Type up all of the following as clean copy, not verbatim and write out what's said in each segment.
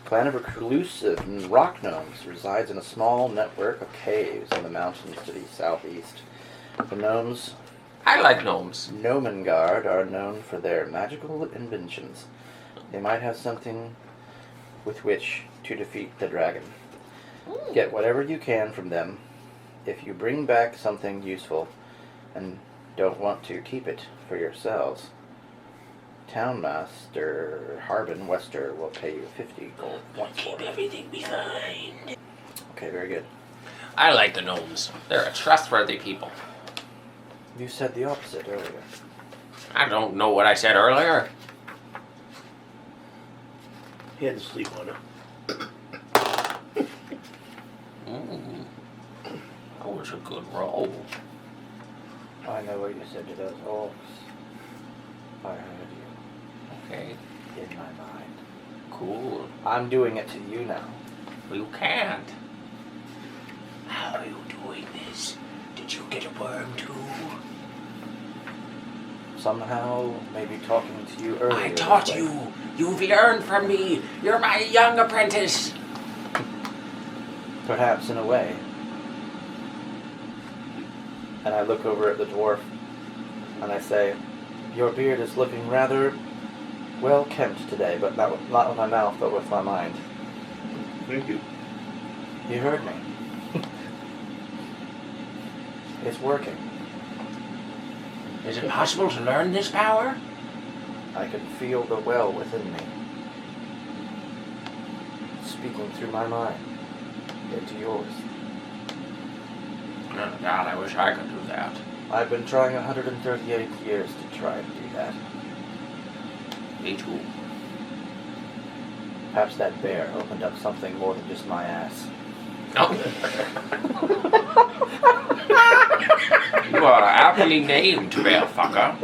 Clan of reclusive rock gnomes resides in a small network of caves in the mountains to the southeast. The gnomes, I like gnomes. Gnomengarde, are known for their magical inventions. They might have something with which to defeat the dragon. Get whatever you can from them. If you bring back something useful and don't want to keep it for yourselves, Townmaster Harbin Wester will pay you 50 gold points for it. Keep everything behind. Okay, very good. I like the gnomes. They're a trustworthy people. You said the opposite earlier. I don't know what I said earlier. He had to sleep on it. That was a good roll. I know what you said to those orcs. I heard you. Okay, In my mind. cool. I'm doing it to you now. Well, you can't. How are you doing this? Did you get a worm too? Somehow, maybe talking to you earlier. I taught was like- you. You've learned from me. You're my young apprentice. Perhaps in a way. And I look over at the dwarf and I say, your beard is looking rather well kempt today, but not with my mouth, but with my mind. Thank you. You heard me. It's working. Is it possible to learn this power? I can feel the well within me, speaking through my mind into yours. Oh God, I wish I could do that. I've been trying 138 years to try and do that. Me too. Perhaps that bear opened up something more than just my ass. Oh. You are aptly named, bear fucker.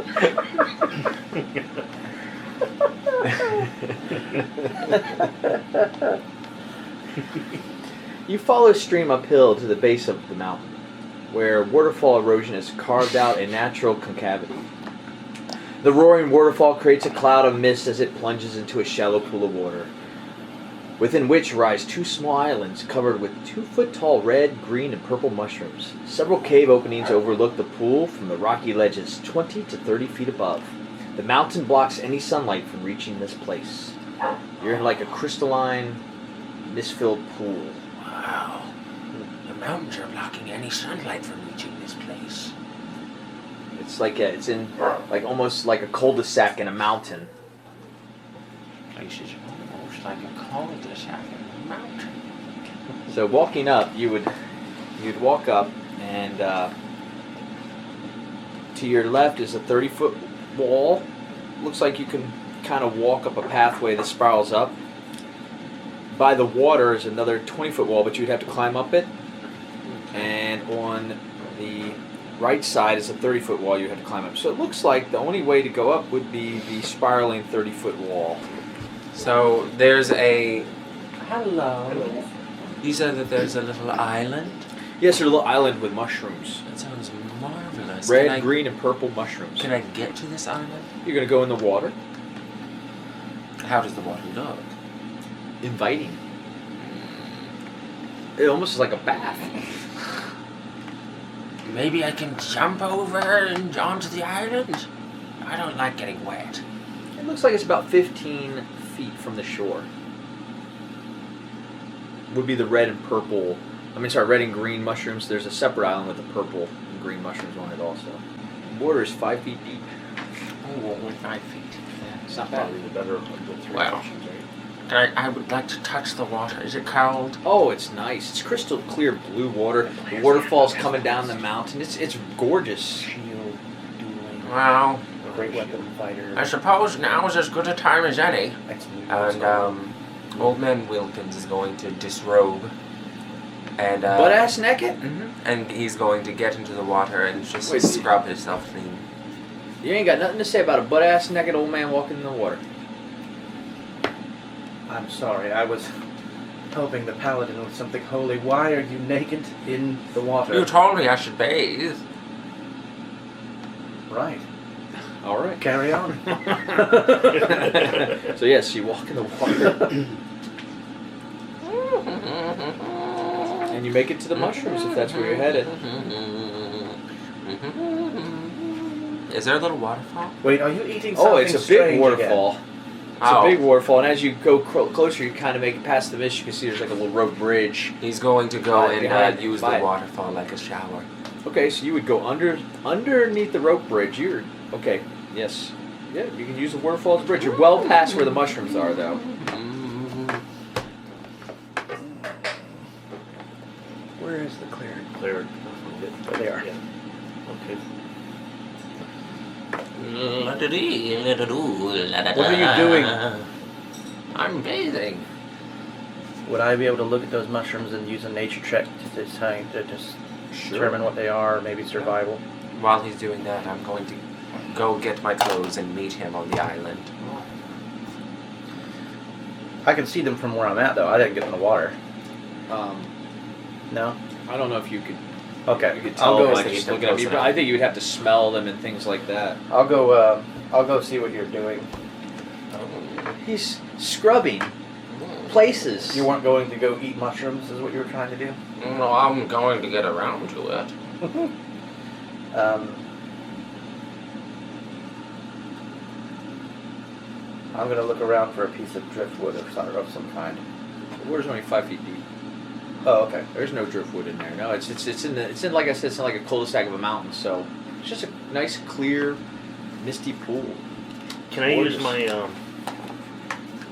You follow stream uphill to the base of the mountain, where waterfall erosion has carved out a natural concavity. The roaring waterfall creates a cloud of mist as it plunges into a shallow pool of water, within which rise two small islands covered with 2-foot-tall red, green, and purple mushrooms. Several cave openings overlook the pool from the rocky ledges 20 to 30 feet above. The mountain blocks any sunlight from reaching this place. You're in like a crystalline, mist-filled pool. Wow. The mountains are blocking any sunlight from reaching this place. It's like it's in like almost like a cul-de-sac in a mountain. Place is almost like a cul-de-sac in a mountain. So walking up, you'd walk up, and to your left is a 30-foot wall. Looks like you can kind of walk up a pathway that spirals up. By the water is another 20-foot wall, but you'd have to climb up it. And on the right side is a 30-foot wall you have to climb up. So it looks like the only way to go up would be the spiraling 30-foot wall. So there's a... Hello. Hello. You said that there's a little island? Yes, there's a little island with mushrooms. That sounds marvelous. Red, green, and purple mushrooms. Can I get to this island? You're going to go in the water. How does the water look? Inviting. It almost is like a bath. Maybe I can jump over and onto the island? I don't like getting wet. It looks like it's about 15 feet from the shore. Would be the red and purple. Red and green mushrooms. There's a separate island with the purple and green mushrooms on it also. The water is 5 feet deep. Oh, only 5 feet. Yeah, it's not Probably bad. the better of the three Wow. options, right? I would like to touch the water. Is it cold? Oh, it's nice. It's crystal clear blue water. The waterfall's coming down the mountain. It's gorgeous. Shield, dueling, Well, great weapon fighter. I suppose now is as good a time as any. And Old Man Wilkins is going to disrobe. And Butt ass naked? and he's going to get into the water and just Wait, scrub himself clean. You ain't got nothing to say about a butt ass naked old man walking in the water. I'm sorry, I was hoping the paladin was something holy. Why are you naked in the water? You told me I should bathe. Right. All right. Carry on. So yes, you walk in the water. And you make it to the mushrooms if that's where you're headed. Is there a little waterfall? Wait, are you eating something Oh, it's a big strange waterfall. again? It's a big waterfall, and as you go closer, you kind of make it past the mist. You can see there's like a little rope bridge. He's going to go Behind and use the it. waterfall like a shower. Okay, so you would go underneath the rope bridge. Okay. Yes. Yeah, you can use the waterfall as a bridge. You're well past where the mushrooms are, though. Where is the clearing? Cleared. There they are. Yeah. Okay. What are you doing? I'm bathing. Would I be able to look at those mushrooms and use a nature check to just determine what they are, or maybe survival? While he's doing that, I'm going to go get my clothes and meet him on the island. I can see them from where I'm at, though. I didn't get in the water. No? I don't know if you could. Okay. You could I'll tell go. by just looking at me, but I think you would have to smell them and things like that. I'll go. I'll go see what you're doing. He's scrubbing places. You weren't going to go eat mushrooms, is what you were trying to do? No, I'm going to get around to it. I'm gonna look around for a piece of driftwood of some kind. The water's only 5 feet deep. Oh, okay. There's no driftwood in there. No, it's in like I said, it's in like a cul-de-sac of a mountain. So it's just a nice, clear, misty pool. Can I Gorgeous. use my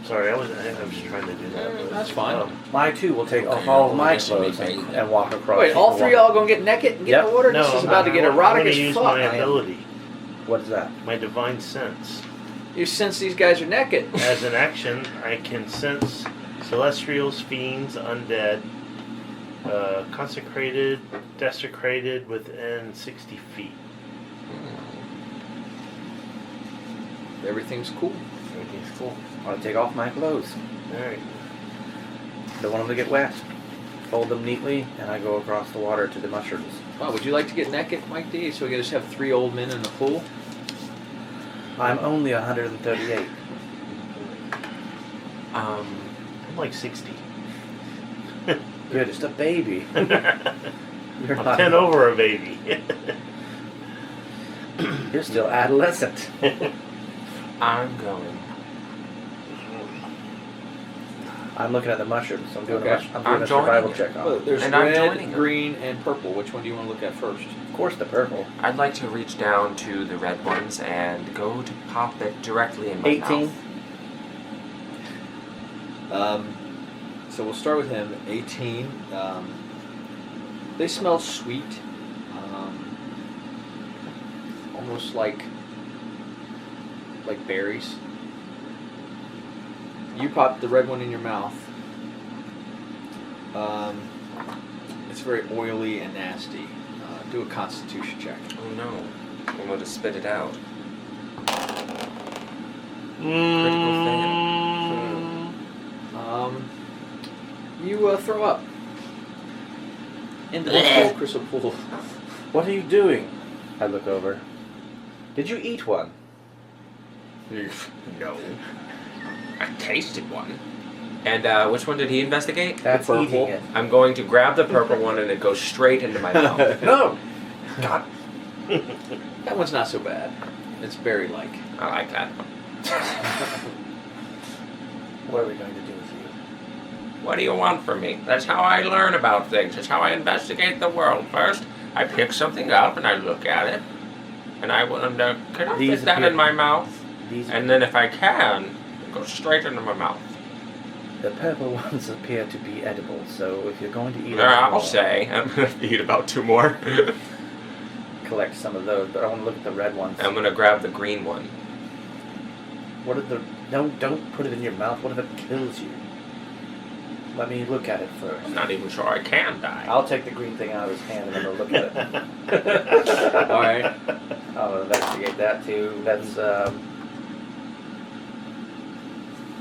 Sorry, I was just trying to do that. That's fine. I too will take off Okay, all of my listen to me, clothes baby. and walk across. Wait, all three y'all gonna get naked and get in the water? No, This is I'm about to get I'm erotic gonna as use fuck. my ability, What is that? my divine sense. You sense these guys are naked. As an action, I can sense celestials, fiends, undead, consecrated, desecrated within 60 feet. Everything's cool. Everything's cool. I want to take off my clothes. Alright. Don't want them to get wet. Fold them neatly, and I go across the water to the mushrooms. Wow, would you like to get naked, Mike D? So we can just have 3 old men in the pool? I'm only 138. I'm like 60. You're just a baby. I'm You're not. 10 over a baby. You're still adolescent. I'm going. I'm looking at the mushrooms. So I'm doing, Okay. I'm doing I'm a joining survival you. check on Well, it. there's And I'm red, joining them. green, and purple. Which one do you want to look at first? Of course, the purple. I'd like to reach down to the red ones and go to pop it directly in my 18. mouth. So we'll start with him. 18. They smell sweet. Almost like berries. You pop the red one in your mouth. It's very oily and nasty. Do a constitution check. Oh no. I'm going to spit it out. Critical fail. You throw up. Into the cold crystal pool. What are you doing? I look over. Did you eat one? No. I tasted one. And which one did he investigate? That's purple. eating it. I'm going to grab the purple one and it goes straight into my mouth. No! God. That one's not so bad. It's berry-like. I like that. What are we going to do with you? What do you want from me? That's how I learn about things. That's how I investigate the world. First, I pick something up and I look at it. And I wonder, can I These fit that appear- in my mouth? These And then if I can, it goes straight into my mouth. The purple ones appear to be edible, so if you're going to eat I'll more, say. I'm going to eat about 2 more. collect some of those, but I want to look at the red ones. I'm going to grab the green one. What are the... No, don't put it in your mouth. What if it kills you? Let me look at it first. I'm not even sure I can die. I'll take the green thing out of his hand and then I'll look at it. Alright. I'll investigate that too. That's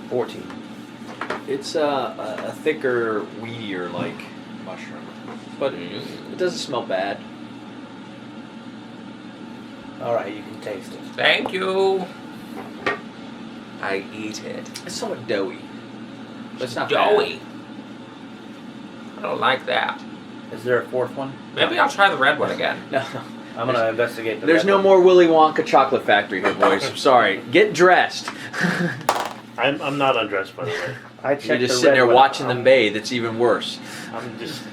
14. It's a thicker, weedier like mushroom, but it doesn't smell bad. All right, you can taste it. Thank you. I eat it. It's somewhat doughy, but it's not Doughy. I don't like that. Is there a fourth one? Maybe I'll try the red one again. No. I'm gonna investigate the There's red no one. more Willy Wonka chocolate factory here, boys. I'm sorry. Get dressed. I'm not undressed, by the way. I checked You're just the sitting red there one. watching them bathe. It's even worse. I'm just.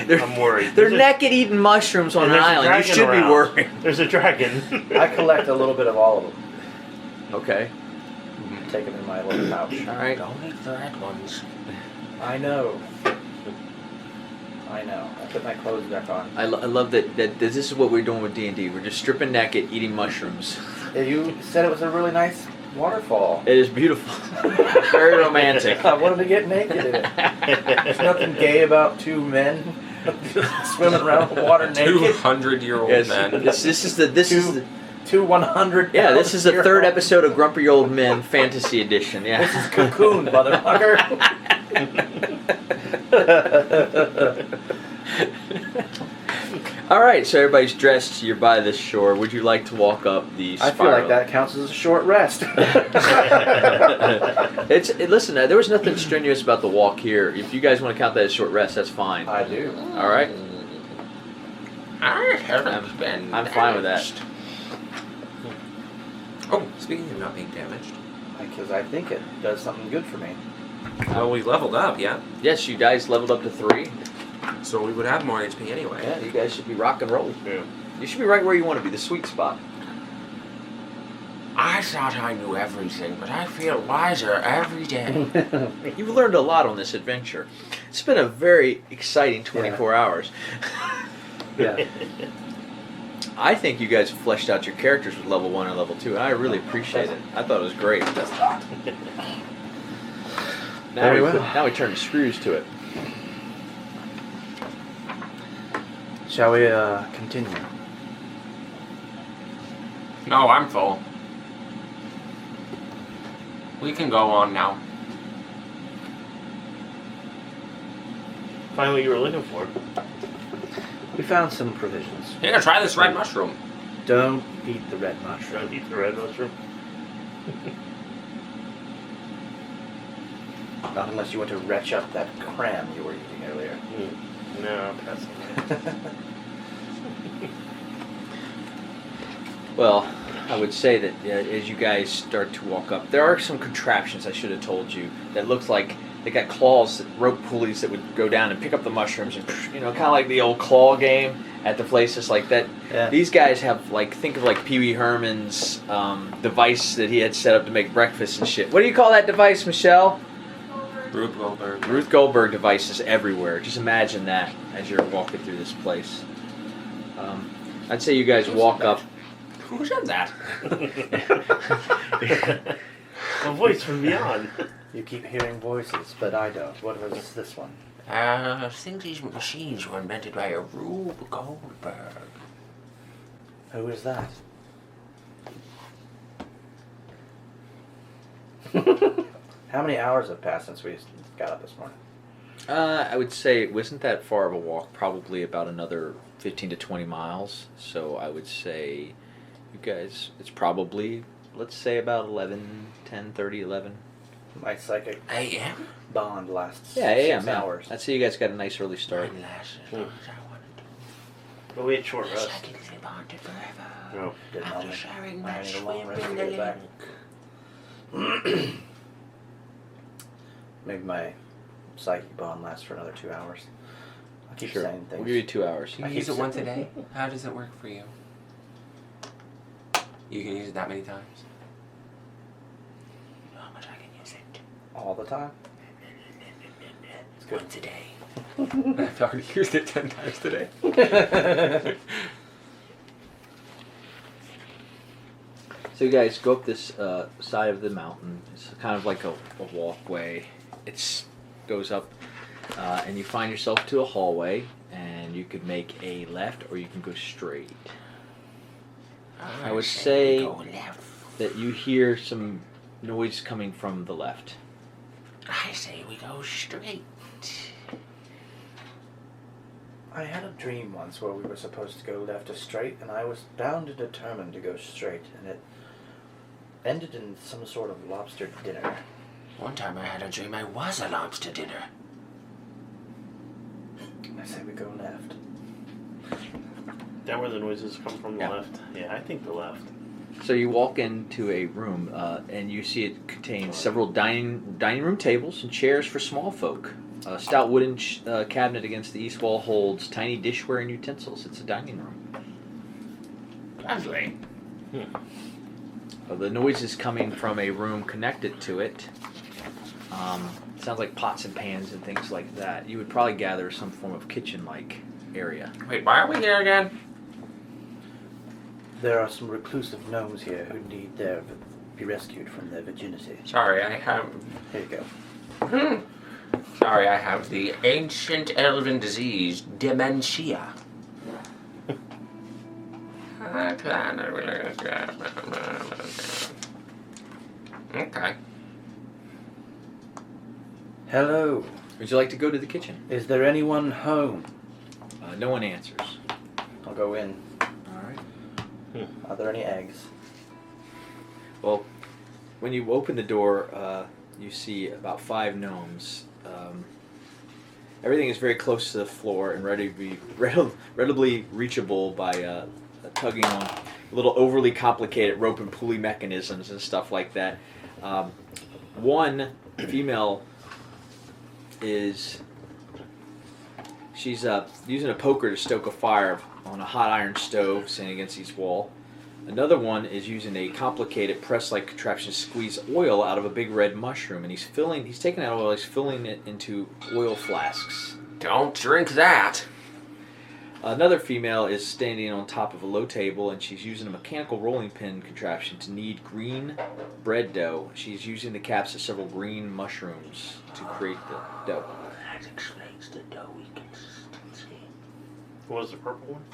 They're, I'm worried. They're There's a- naked eating mushrooms on and an there's a island. You dragon should be around. worried. There's a dragon. I collect a little bit of all of them. Okay. Take them in my little pouch. All right. Don't eat the red ones. I know. I put my clothes back on. I love that this is what we're doing with D&D. We're just stripping naked, eating mushrooms. You said it was a really nice waterfall. It is beautiful. Very romantic. I wanted to get naked in it. There's nothing gay about two men just swimming around the water naked. 200-year-old Yes, men. this is the Two 100. yeah. This is the third episode of Grumpy Old Men Fantasy Edition. Yeah. This is Cocoon, motherfucker. All right, so everybody's dressed. You're by the shore. Would you like to walk up the I spiral? feel like that counts as a short rest. Listen, there was nothing strenuous about the walk here. If you guys want to count that as short rest, that's fine. I do. All right. I haven't been I'm fine with that. damaged. Oh, speaking of not being damaged. Because I think it does something good for me. Well, we leveled up, yeah? Yes, you guys leveled up to 3. So we would have more HP anyway. Yeah, you guys should be rock and rolling. Yeah. You should be right where you want to be, the sweet spot. I thought I knew everything, but I feel wiser every day. You've learned a lot on this adventure. It's been a very exciting 24 hours. Yeah. I think you guys fleshed out your characters with level 1 and level 2, and I really appreciate it. I thought it was great. Very well. Now we turn the screws to it. Shall we continue? No, I'm full. We can go on now. Find what you were looking for. We found some provisions. Here, try this red mushroom. Don't eat the red mushroom. Don't eat the red mushroom. Not unless you want to retch up that cram you were eating earlier. No, pass on that. Well, I would say that as you guys start to walk up, there are some contraptions I should have told you that looks like they got claws, rope pulleys that would go down and pick up the mushrooms, and kind of like the old claw game at the places like that. Yeah. These guys have think of Pee Wee Herman's device that he had set up to make breakfast and shit. What do you call that device, Michelle? Ruth Goldberg. Ruth Goldberg devices everywhere. Just imagine that as you're walking through this place. I'd say you guys walk up. Who said that? A voice from beyond. You keep hearing voices, but I don't. What was this one? I think these machines were invented by a Rube Goldberg. Who is that? How many hours have passed since we got up this morning? I would say it wasn't that far of a walk, probably about another 15 to 20 miles. So I would say you guys, it's probably, let's say about 11. My psychic AM? bond lasts Yeah, 6 yeah. hours. I'd say you guys got a nice early start. One last as long as I wanted to. But we had short rest. Psychically bonded forever. No. Didn't After only- sharing I that need a long swim rest in to the get back. lake. Maybe my psychic bond lasts for another 2 hours. I keep Sure. saying things. We'll give you 2 hours. Do you I use keep it once a saying- day? How does it work for you? You can use it that many times? How much I can use it? All the time. It's good. Once a day. I've already used it 10 times today. So you guys go up this side of the mountain. It's kind of like a walkway. It goes up, and you find yourself to a hallway, and you could make a left or you can go straight. I would say we go left. that you hear some noise coming from the left. I say we go straight. I had a dream once where we were supposed to go left or straight, and I was bound and determined to go straight, and it ended in some sort of lobster dinner. One time I had a dream I was a lobster dinner. I say we go left. That where the noises come from, the Yeah. left? Yeah, I think the left. So you walk into a room, and you see it contains several dining room tables and chairs for small folk. A stout wooden cabinet against the east wall holds tiny dishware and utensils. It's a dining room. Lovely. The noise is coming from a room connected to it. Sounds like pots and pans and things like that. You would probably gather some form of kitchen-like area. Wait, why are we here again? There are some reclusive gnomes here who need be rescued from their virginity. Sorry, I have. Here you go. Sorry, I have the ancient elven disease, dementia. Okay. Hello. Would you like to go to the kitchen? Is there anyone home? No one answers. I'll go in. All right. Are there any eggs? Well, when you open the door, you see about 5 gnomes. Everything is very close to the floor and readily reachable by tugging on little overly complicated rope and pulley mechanisms and stuff like that. One female she's using a poker to stoke a fire on a hot iron stove sitting against each wall. Another one is using a complicated press-like contraption to squeeze oil out of a big red mushroom, and he's taking that oil, he's filling it into oil flasks. Don't drink that. Another female is standing on top of a low table, and she's using a mechanical rolling pin contraption to knead green bread dough. She's using the caps of several green mushrooms to create the dough. That explains the doughy consistency. What was the purple one?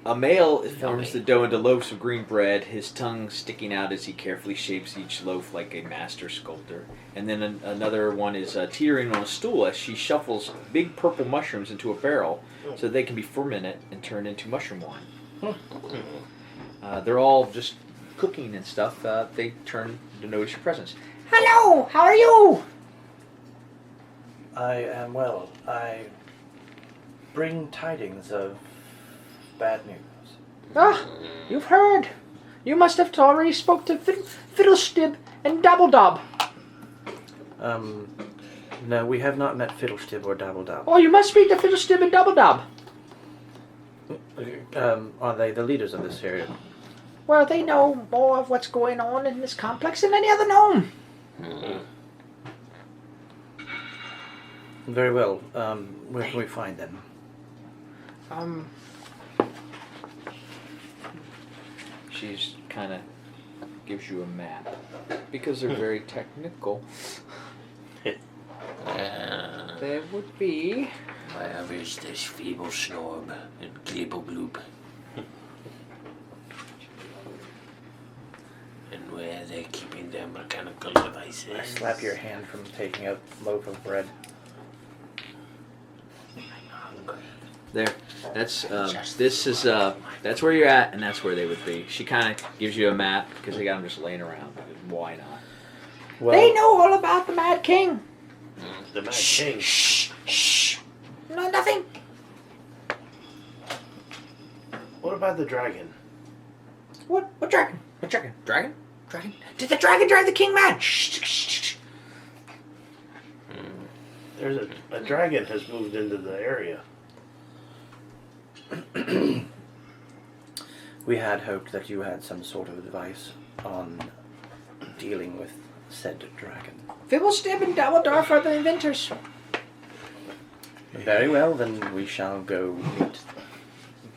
A male forms the dough into loaves of green bread, his tongue sticking out as he carefully shapes each loaf like a master sculptor. And then another one is teetering on a stool as she shuffles big purple mushrooms into a barrel so they can be fermented and turned into mushroom wine. They're all just cooking and stuff. They turn to notice your presence. Hello, how are you? I am well. I bring tidings of bad news. Ah, you've heard. You must have already spoke to Fiddlestib and Dabbledob. No, we have not met Fiddlestib or Dabbledob. Oh, you must speak to Fiddlestib and Dabbledob. Are they the leaders of this area? Well, they know more of what's going on in this complex than any other gnome. Very well. Where can we find them? She's kind of gives you a map because they're very technical. There would be. Where is this feeble snob and glibble gloop? And where are they keeping their mechanical devices? I slap your hand from taking a loaf of bread. I'm hungry. There. That's that's where you're at, and that's where they would be. She kind of gives you a map because they got them just laying around. Why not? Well, They know all about the Mad King. The Mad King. Shh. No, nothing. What about the dragon? What dragon? What dragon? Dragon? Dragon? Did the dragon drive the king mad? Shh. There's a dragon has moved into the area. we had hoped that you had some sort of advice on dealing with said dragon. Fiddlestib and Dabbledorf are the inventors. Very well, then we shall go meet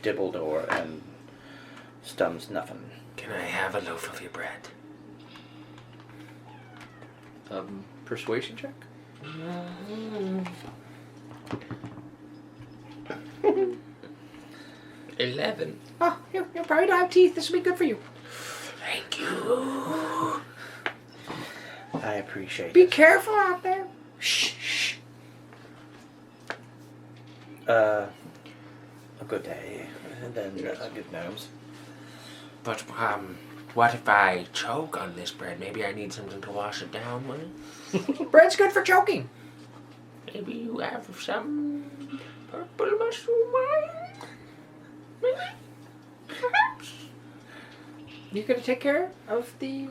Dibbledore and Stumsnuffin. Can I have a loaf of your bread? Persuasion check? 11. Oh, you probably don't have teeth. This will be good for you. Thank you. I appreciate Be it. careful out there. Shh. A good day. And then good gnomes. But, what if I choke on this bread? Maybe I need something to wash it down with it? Bread's good for choking. Maybe you have some Purple mushroom wine? Maybe? Perhaps? You gonna take care of the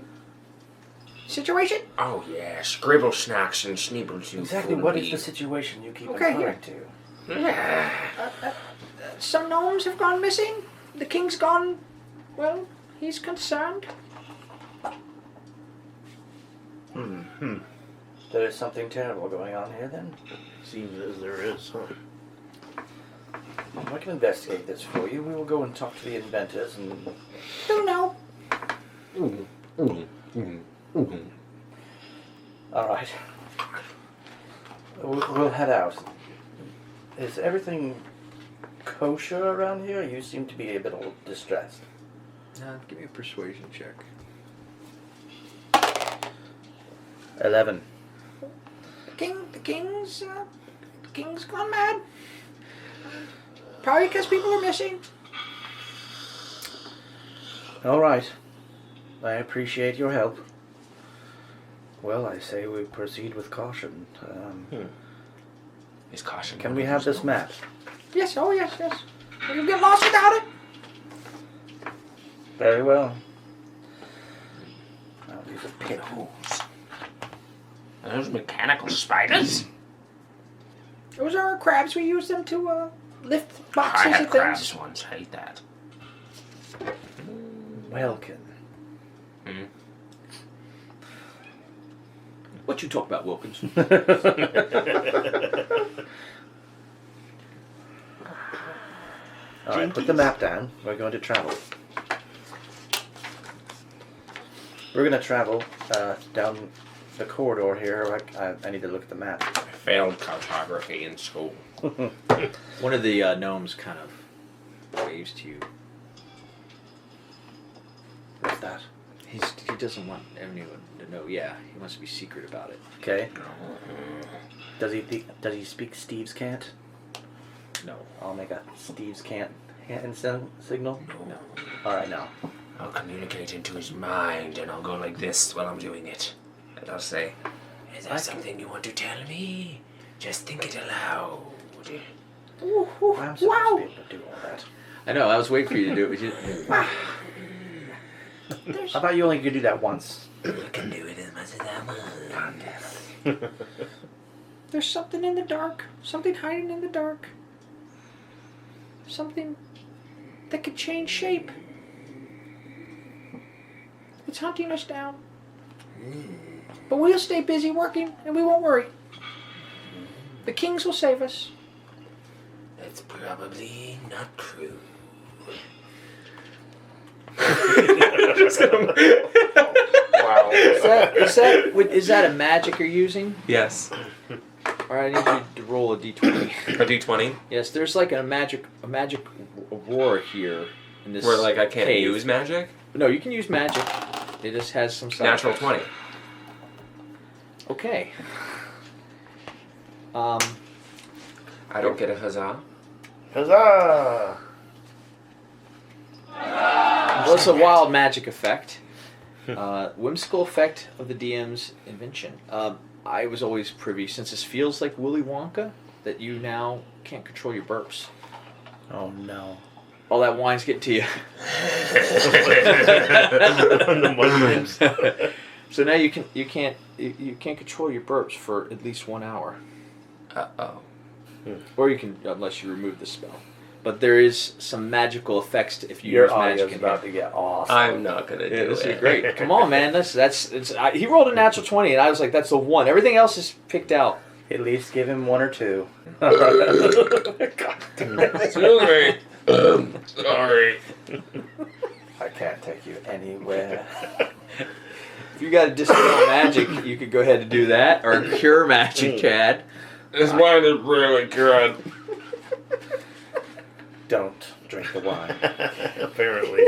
situation? Oh, yeah. Scribble snacks and sneebles. Exactly what is the situation you keep Okay, referring here. to? Yeah. Some gnomes have gone missing. The king's gone. Well, he's concerned. There is something terrible going on here then? Seems as there is, huh? I can investigate this for you. We will go and talk to the inventors and... Don't know. Alright. We'll head out. Is everything kosher around here? You seem to be a bit distressed. Give me a persuasion check. 11. The king's gone mad. Probably because people are missing. Alright. I appreciate your help. Well, I say we proceed with caution. Is caution. Can we have this map? Yes. Oh, yes. You'll get lost without it. Very well. I'll use a pit. Are those mechanical spiders? Those are crabs. We use them to lift I boxes had and crabs things. once. Hate that. Welkin. What you talk about, Wilkins? Alright, put the map down. We're going to travel. We're going to travel down the corridor here. I need to look at the map. I failed cartography in school. One of the gnomes kind of waves to you. What's that? He doesn't want anyone to know. Yeah, he wants to be secret about it. Okay. Does he speak Steve's cant? No. I'll make a Steve's cant hand signal. No. Alright, now. I'll communicate into his mind, and I'll go like this while I'm doing it. And I'll say, "Is there something you want to tell me? Just think it aloud." I'm supposed to be able to do all that. I know. I was waiting for you to do it, but you. How about you only could do that once? I can do it as much as I want. There's something in the dark. Something hiding in the dark. Something that could change shape. It's hunting us down. But we'll stay busy working and we won't worry. The kings will save us. That's probably not true. Wow. Is that a magic you're using? Yes. Alright, I need you to roll a d20. A d20? Yes, there's like a magic aurora here in this. Where, like, I can't cave. use magic? No, you can use magic. It just has some side Natural effects. 20. Okay. I don't get a huzzah. Huzzah! Well, it's a wild magic effect. Whimsical effect of the DM's invention. I was always privy, since this feels like Willy Wonka, that you now can't control your burps. Oh no. All that wine's getting to you. The mushrooms. So now you can't control your burps for at least 1 hour. Uh-oh. Or you can, unless you remove the spell. But there is some magical effects if you Your use magic audio's in about here. to get awesome. I'm not gonna do Yeah, this it. is great. Come on, man. He rolled a natural 20, and I was like, that's the one. Everything else is picked out. At least give him 1 or 2. Sorry. Sorry. I can't take you anywhere. If you got a dispel magic, you could go ahead and do that, or cure magic, Chad. This wine is really good. Don't drink the wine. Apparently.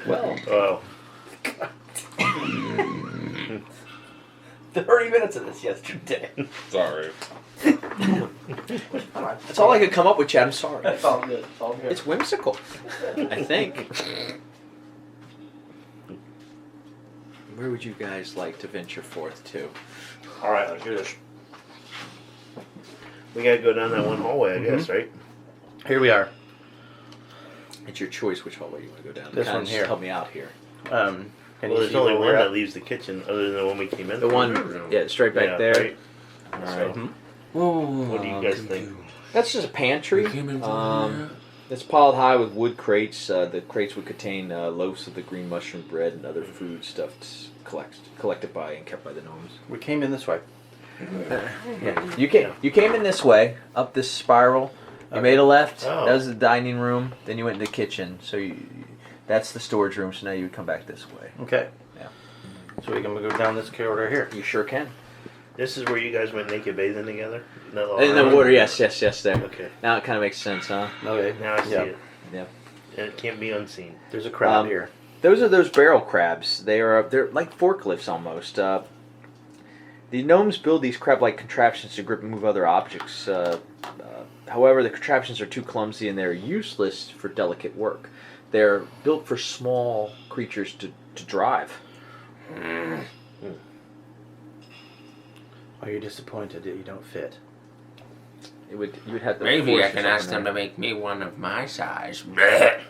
Well, Oh. 30 minutes of this yesterday. Sorry. that's all I could come up with, Chad. I'm sorry. That's all good. It's all good. It's whimsical, I think. Where would you guys like to venture forth to? Alright, let's do this. We gotta go down that one hallway, I guess, right? Here we are. It's your choice which hallway you want to go down. This Kinda one just here. Help me out here. Can Well, you there's see only where one we're that at? leaves the kitchen, other than the one we came in. The one, yeah, straight back there. Right? All right. So, Oh, what do you guys think? That's just a pantry. Came in from here. It's piled high with wood crates. The crates would contain loaves of the green mushroom bread and other food stuffed collected by and kept by the gnomes. We came in this way. Yeah. You came in this way, up this spiral. You made a left. Oh. That was the dining room. Then you went in the kitchen. So that's the storage room. So now you would come back this way. Okay. Yeah. So we can go down this corridor here. You sure can. This is where you guys went naked bathing together? No, In the water, yes, there. Okay. Now it kind of makes sense, huh? Okay. Now I see Yeah. it. Yeah. And it can't be unseen. There's a crab here. Those are those barrel crabs. They're like forklifts almost. The gnomes build these crab-like contraptions to grip and move other objects. However, the contraptions are too clumsy and they're useless for delicate work. They're built for small creatures to drive. Are you disappointed that you don't fit? You would have to Maybe force I can yourself ask in them there. to make me one of my size. Blech.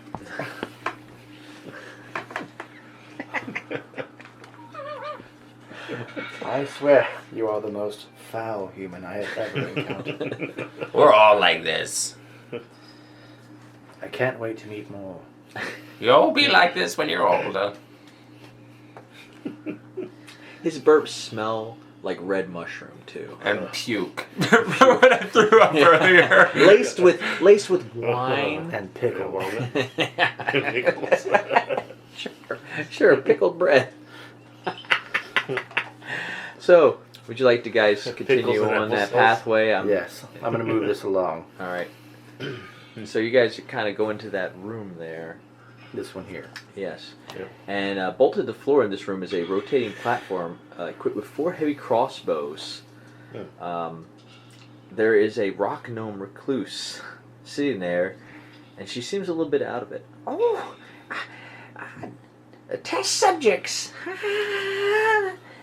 I swear, you are the most foul human I have ever encountered. We're all like this. I can't wait to meet more. You'll be like this when you're older. His burps smell like red mushroom too. And puke. Remember when I threw up earlier? laced with wine. And pickle. Pickles. Sure, pickled bread. So, would you like to guys continue Pickles and on that applesauce? pathway? Yes, I'm going to move this along. All right. So you guys kind of go into that room there. This one here. Yes. Yeah. And bolted to the floor in this room is a rotating platform equipped with 4 heavy crossbows. There is a rock gnome recluse sitting there, and she seems a little bit out of it. Oh, test subjects.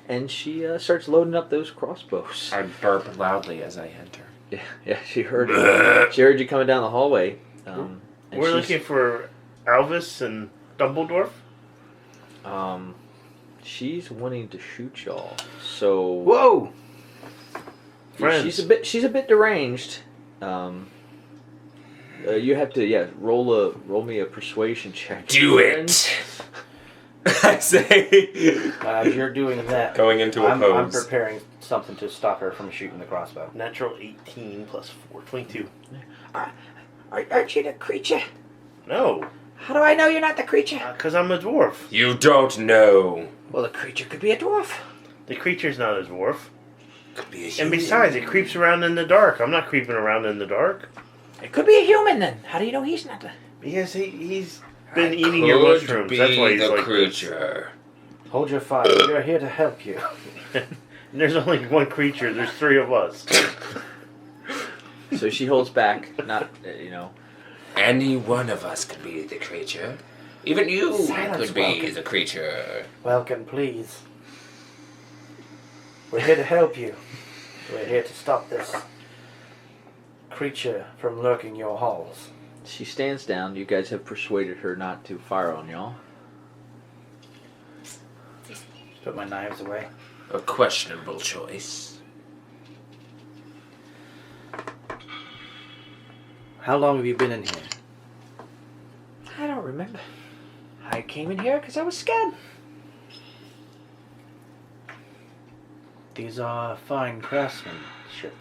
And she starts loading up those crossbows. I burp loudly as I enter. Yeah, she heard it. She heard you coming down the hallway. And We're she's- looking for Alvis and Dumbledore. She's wanting to shoot y'all. So Whoa! Friends. she's a bit deranged. You have to roll me a persuasion check. Do it! I say. As you're doing that, Going into a I'm pose. preparing something to stop her from shooting the crossbow. Natural 18 plus 4, 22. Aren't you the creature? No, How do I know you're not the creature? because I'm a dwarf. You don't know. Well, the creature could be a dwarf. The creature's not a dwarf. Could be a And human. besides, it creeps around in the dark. I'm not creeping around in the dark. It could be a human then. How do you know he's not the... Because he's been I eating your could mushrooms. Be That's why he's the like creature. Hold your fire. We're here to help you. this. And there's only one creature. There's 3 of us. So she holds back, not Any one of us could be the creature. Even you Silence, could be Welkin. the creature. Welcome, please. We're here to help you. We're here to stop this creature from lurking your halls. She stands down. You guys have persuaded her not to fire on y'all. Put my knives away. A questionable choice. How long have you been in here? I don't remember. I came in here because I was scared. These are fine craftsmanship.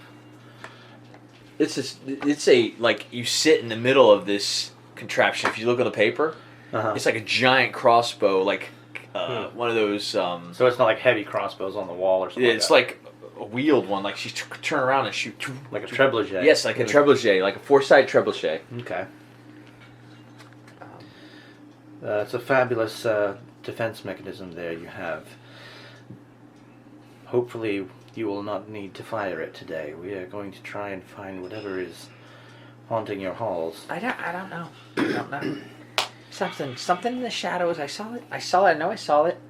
It's a like you sit in the middle of this contraption. If you look on the paper, it's like a giant crossbow, like one of those. So it's not like heavy crossbows on the wall or something. It's like a wheeled one. Like she turn around and shoot. like a trebuchet. Yes, like a trebuchet, like a 4-sided trebuchet. Okay. It's a fabulous defense mechanism there you have. Hopefully you will not need to fire it today. We are going to try and find whatever is haunting your halls. I don't know. I don't know. Something in the shadows. I saw it. I know I saw it.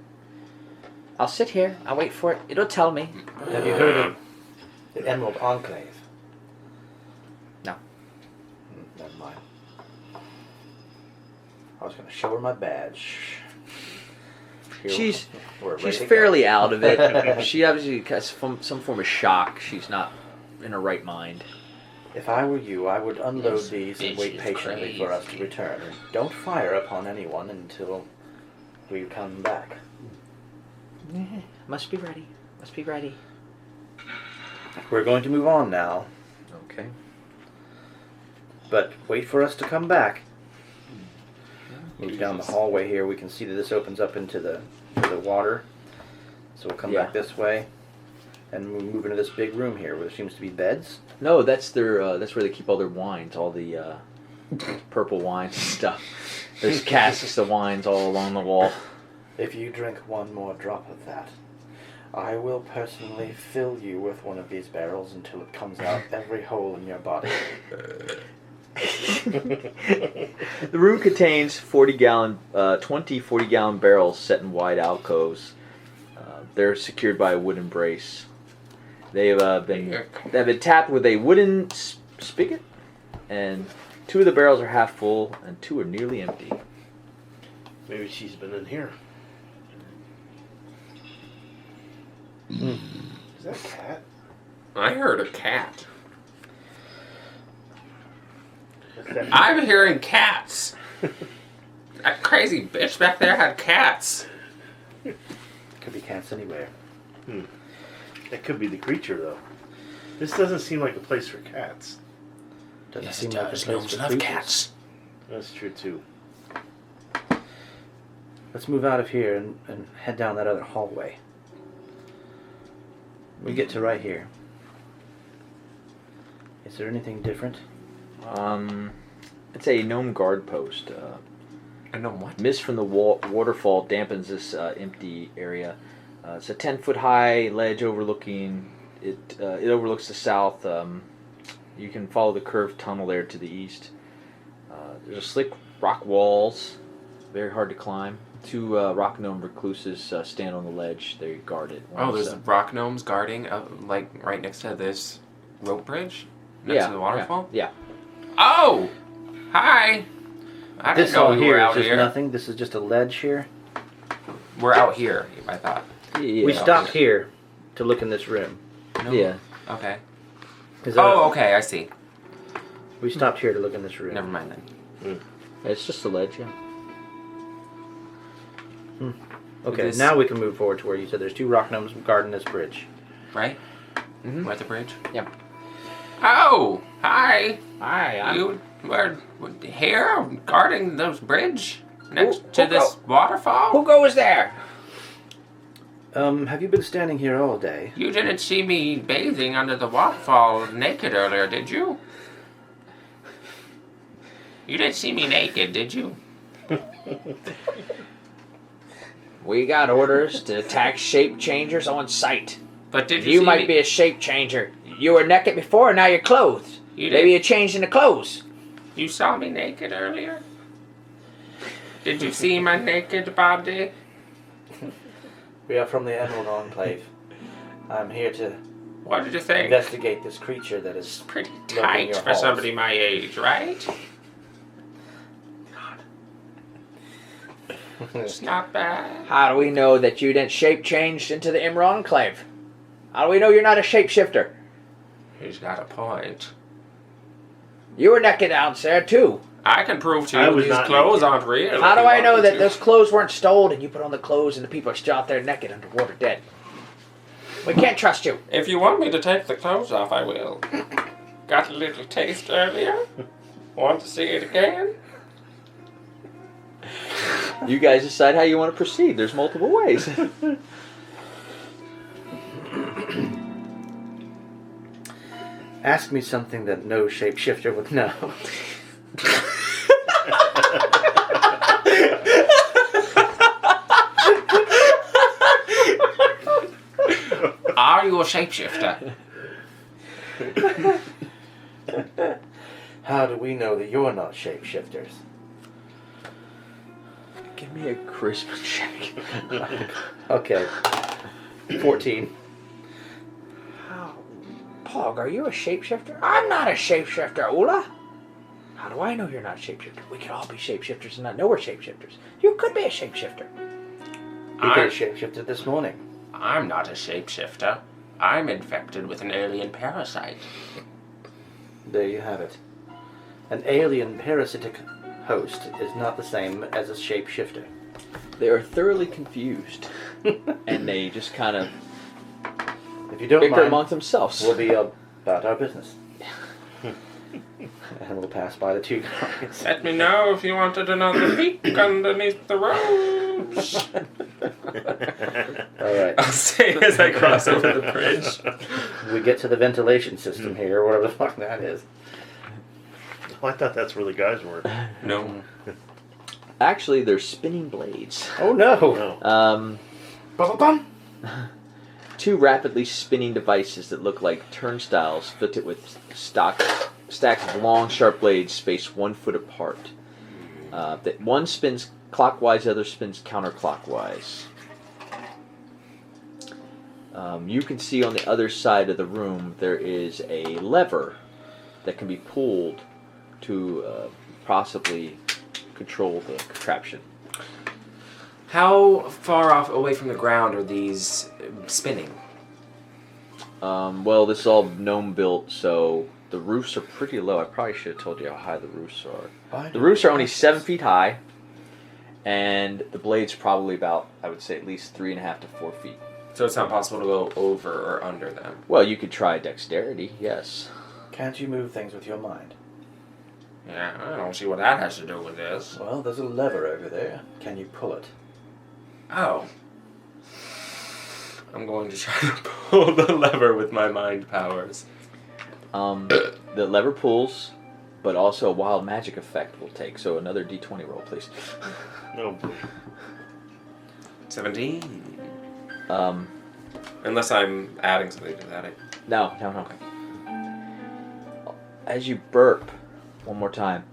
I'll sit here. I'll wait for it. It'll tell me. Have you heard of the Emerald Enclave? I was going to show her my badge. Here, She's we're ready she's to go. fairly out of it. She obviously has some form of shock. She's not in her right mind. If I were you, I would unload This these and bitch wait is patiently for us to crazy. return. And don't fire upon anyone until we come back. Must be ready. Must be ready. We're going to move on now, Okay. but wait for us to come back. Move down the hallway here. We can see that this opens up into the water. So we'll come Yeah. back this way, and we'll move into this big room here where there seems to be beds. No, that's their. That's where they keep all their wines, all the purple wines and stuff. There's casks of wines all along the wall. If you drink one more drop of that, I will personally fill you with one of these barrels until it comes out every hole in your body. The room contains 20 40-gallon barrels set in wide alcoves. They're secured by a wooden brace. They've been tapped with a wooden spigot, and 2 of the barrels are half full and 2 are nearly empty. Maybe she's been in here. Is that a cat? I heard a cat. What's that? I'm hearing cats. That crazy bitch back there had cats. Could be cats anywhere. That could be the creature, though. This doesn't seem like a place for cats. Doesn't Yes, seem it like a does. place Gnomes for love creatures. cats. That's true, too. Let's move out of here and head down that other hallway. We get to right here. Is there anything different? It's a Gnomengarde post. I know what. Mist from the waterfall dampens this empty area. It's a 10-foot high ledge overlooking it. It overlooks the south. You can follow the curved tunnel there to the east. There's a slick rock walls, very hard to climb. 2 rock gnome recluses stand on the ledge. They guard it. Oh, One's, there's rock gnomes guarding, like right next to this rope bridge, next to the waterfall. Yeah. Oh! Hi! I didn't This know all you were here is out just here. nothing. This is just a ledge here. We're out here, I thought. Yeah. We stopped here to look in this room. No. Yeah. Okay. Is that- Oh, okay, I see. We stopped here to look in this room. Never mind then. It's just a ledge. Yeah. Okay, This- now we can move forward to where you said there's 2 rock gnomes guarding this bridge. Right? Mhm. We're at the bridge. Oh! Hi! Hi. You were here guarding those bridge next Who- to who this waterfall? Who goes there? Have you been standing here all day? You didn't see me bathing under the waterfall naked earlier, did you? You didn't see me naked, did you? We got orders to attack shape changers on sight. But did you You see might me? be a shape changer. You were naked before, and now you're clothed. You Maybe did. you changed into clothes. You saw me naked earlier? Did you see my naked body? We are from the Emerald Enclave. I'm here to What did you think? investigate this creature that is... Pretty Look in tight your for halls. somebody my age, right? It's not bad. How do we know that you didn't shape change into the Emerald Enclave? How do we know you're not a shapeshifter? He's got a point. You were naked out there too. I can prove to I you was these not clothes naked. aren't real. How if do you I want know me that to. those clothes weren't stolen and you put on the clothes and the people are still out there naked underwater dead? We can't trust you. If you want me to take the clothes off, I will. Got a little taste earlier? Want to see it again? You guys decide how you want to proceed. There's multiple ways. Ask me something that no shapeshifter would know. Are you a shapeshifter? How do we know that you're not shapeshifters? Give me a charisma check. Okay. 14. Pog, are you a shapeshifter? I'm not a shapeshifter, Ula. How do I know you're not a shapeshifter? We could all be shapeshifters and not know we're shapeshifters. You could be a shapeshifter. You could have shapeshifted this morning. I'm not a shapeshifter. I'm infected with an alien parasite. There you have it. An alien parasitic host is not the same as a shapeshifter. They are thoroughly confused. And they just kind of If you don't bicker mind, amongst themselves. we'll be about our business. And we'll pass by the two guys. Let me know if you wanted another peek underneath the rose. Alright. I'll say as I cross over the bridge. We get to the ventilation system here, or whatever the fuck that is. Oh, I thought that's where the guys were. No. Actually, they're spinning blades. Oh no! No. Bum-bum-bum. Two rapidly spinning devices that look like turnstiles fitted with stacks of long, sharp blades spaced 1 foot apart. That one spins clockwise, the other spins counterclockwise. You can see on the other side of the room there is a lever that can be pulled to possibly control the contraption. How far off away from the ground are these spinning? Well, this is all gnome built, so the roofs are pretty low. I probably should have told you how high the roofs are. The roofs are only 7 feet high, and the blade's probably about, I would say, at least 3.5 to 4 feet. So it's not possible to go over or under them. Well, you could try dexterity, yes. Can't you move things with your mind? Yeah, I don't see what that has to do with this. Well, there's a lever over there. Can you pull it? Oh. I'm going to try to pull the lever with my mind powers. The lever pulls, but also a wild magic effect will take. So another d20 roll, please. No. 17. Unless I'm adding something to that. No. As you burp, one more time,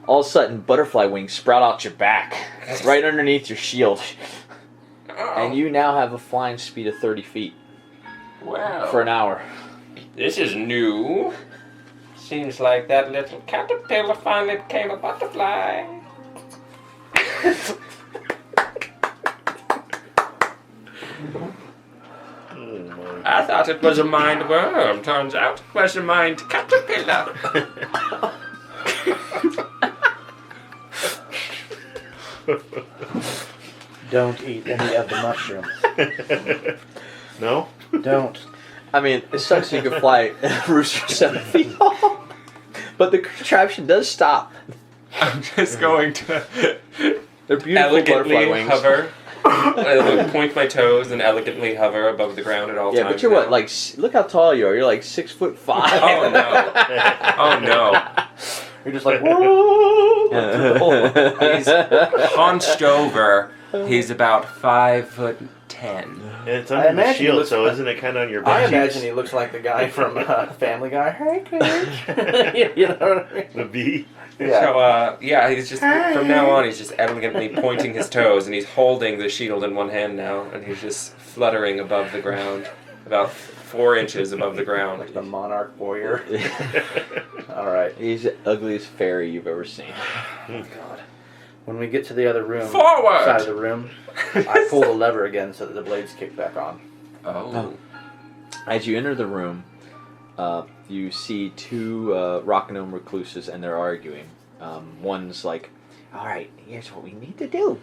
all of a sudden butterfly wings sprout out your back, right underneath your shield. And you now have a flying speed of 30 feet Well, for an hour. this is new. Seems like that little caterpillar finally became a butterfly. I thought it was a mind worm. Turns out it was a mind caterpillar. Don't eat any of the mushrooms. No? Don't. I mean, it sucks you can fly rooster 7 feet tall, but the contraption does stop. I'm just going to They're beautiful butterfly elegantly wings. hover. I point my toes and elegantly hover above the ground at all Yeah, times. but you're what? Like, look how tall you are. You're like 6'5". Oh no! Oh no! You're just like, whoa! He's hunched over. He's about 5'10". And it's I under the imagine he shield, looks so like- isn't it kind of on your butt I cheeks? imagine he looks like the guy from Family Guy. Hey, Coach. You know what I mean? The bee? Yeah. So, yeah, he's just, from now on, he's just elegantly pointing his toes, and he's holding the shield in one hand now, and he's just fluttering above the ground, about 4 inches above the ground. Like the monarch warrior. Alright. He's the ugliest fairy you've ever seen. Oh, God. When we get to the other room, Forward! side of the room, I pull the lever again so that the blades kick back on. Oh. As you enter the room, you see two rock gnome recluses, and they're arguing. One's like, all right, here's what we need to do.